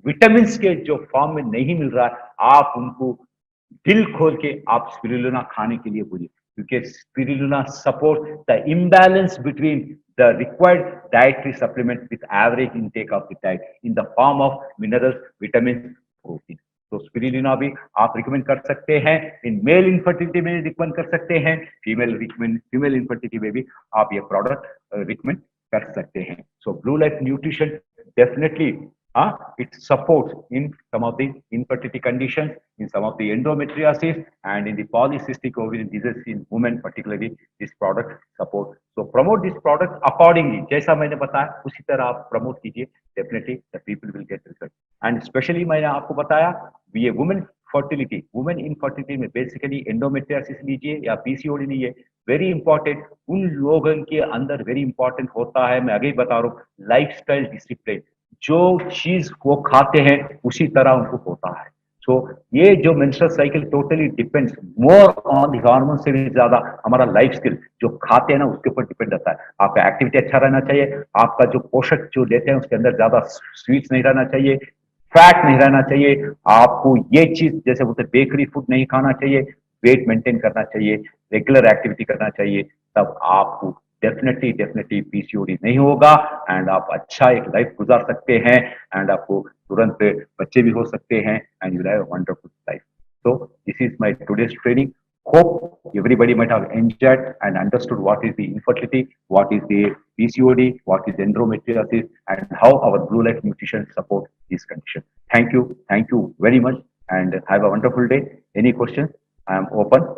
vitamins के जो form में नहीं मिल रहा है, आप उनको दिल खोल के आप स्पिरुलिना खाने के लिए बोलिए, क्योंकि spirulina support the imbalance between the required dietary supplement with average intake of the diet in the form of minerals, vitamins, protein। तो स्पिरुलिना भी आप रिकमेंड कर सकते हैं, इन मेल इनफर्टिलिटी में रिकमेंड कर सकते हैं, फीमेल इनफर्टिलिटी में भी आप ये प्रोडक्ट रिकमेंड कर सकते हैं। सो Blue Life nutrition definitely it supports in some of the infertility conditions, in some of the endometriosis, and in the polycystic ovarian disease in women particularly, this product support। So promote this product accordingly, जैसा मैंने बताया उसी तरह आप promote कीजिए, definitely the people will get result। and especially मैंने आपको बताया, ये women fertility, women infertility में बेसिकली endometriosis लीजिए या PCOD लीजिए, वेरी इंपॉर्टेंट उन लोगों के अंदर वेरी इंपॉर्टेंट होता है, मैं आगे ही बता रहा हूँ, लाइफस्टाइल डिसिप्लिन, जो चीज वो खाते हैं उसी तरह उनको होता है। सो ये जो menstrual cycle totally depends more on the hormone से भी ज्यादा हमारा लाइफ स्किल जो खाते हैं ना उसके ऊपर डिपेंड रहता है। आपका एक्टिविटी अच्छा रहना चाहिए, आपका जो पोषक जो लेते हैं उसके अंदर ज्यादा स्वीट्स नहीं रहना चाहिए, फैट नहीं रहना चाहिए, आपको ये चीज जैसे बोलते बेकरी फूड नहीं खाना चाहिए, वेट मेंटेन करना चाहिए, रेगुलर एक्टिविटी करना चाहिए, तब आपको डेफिनेटली पीसीओडी नहीं होगा, एंड आप अच्छा एक लाइफ गुजार सकते हैं, एंड आपको तुरंत बच्चे भी हो सकते हैं, and you have a wonderful life. So this is my today's training. Hope everybody might have enjoyed and understood what is the infertility, what is the PCOD, what is endometriosis, and how our Blue Life Nutrition support this condition. Thank you very much, and have a wonderful day. Any questions? I am open.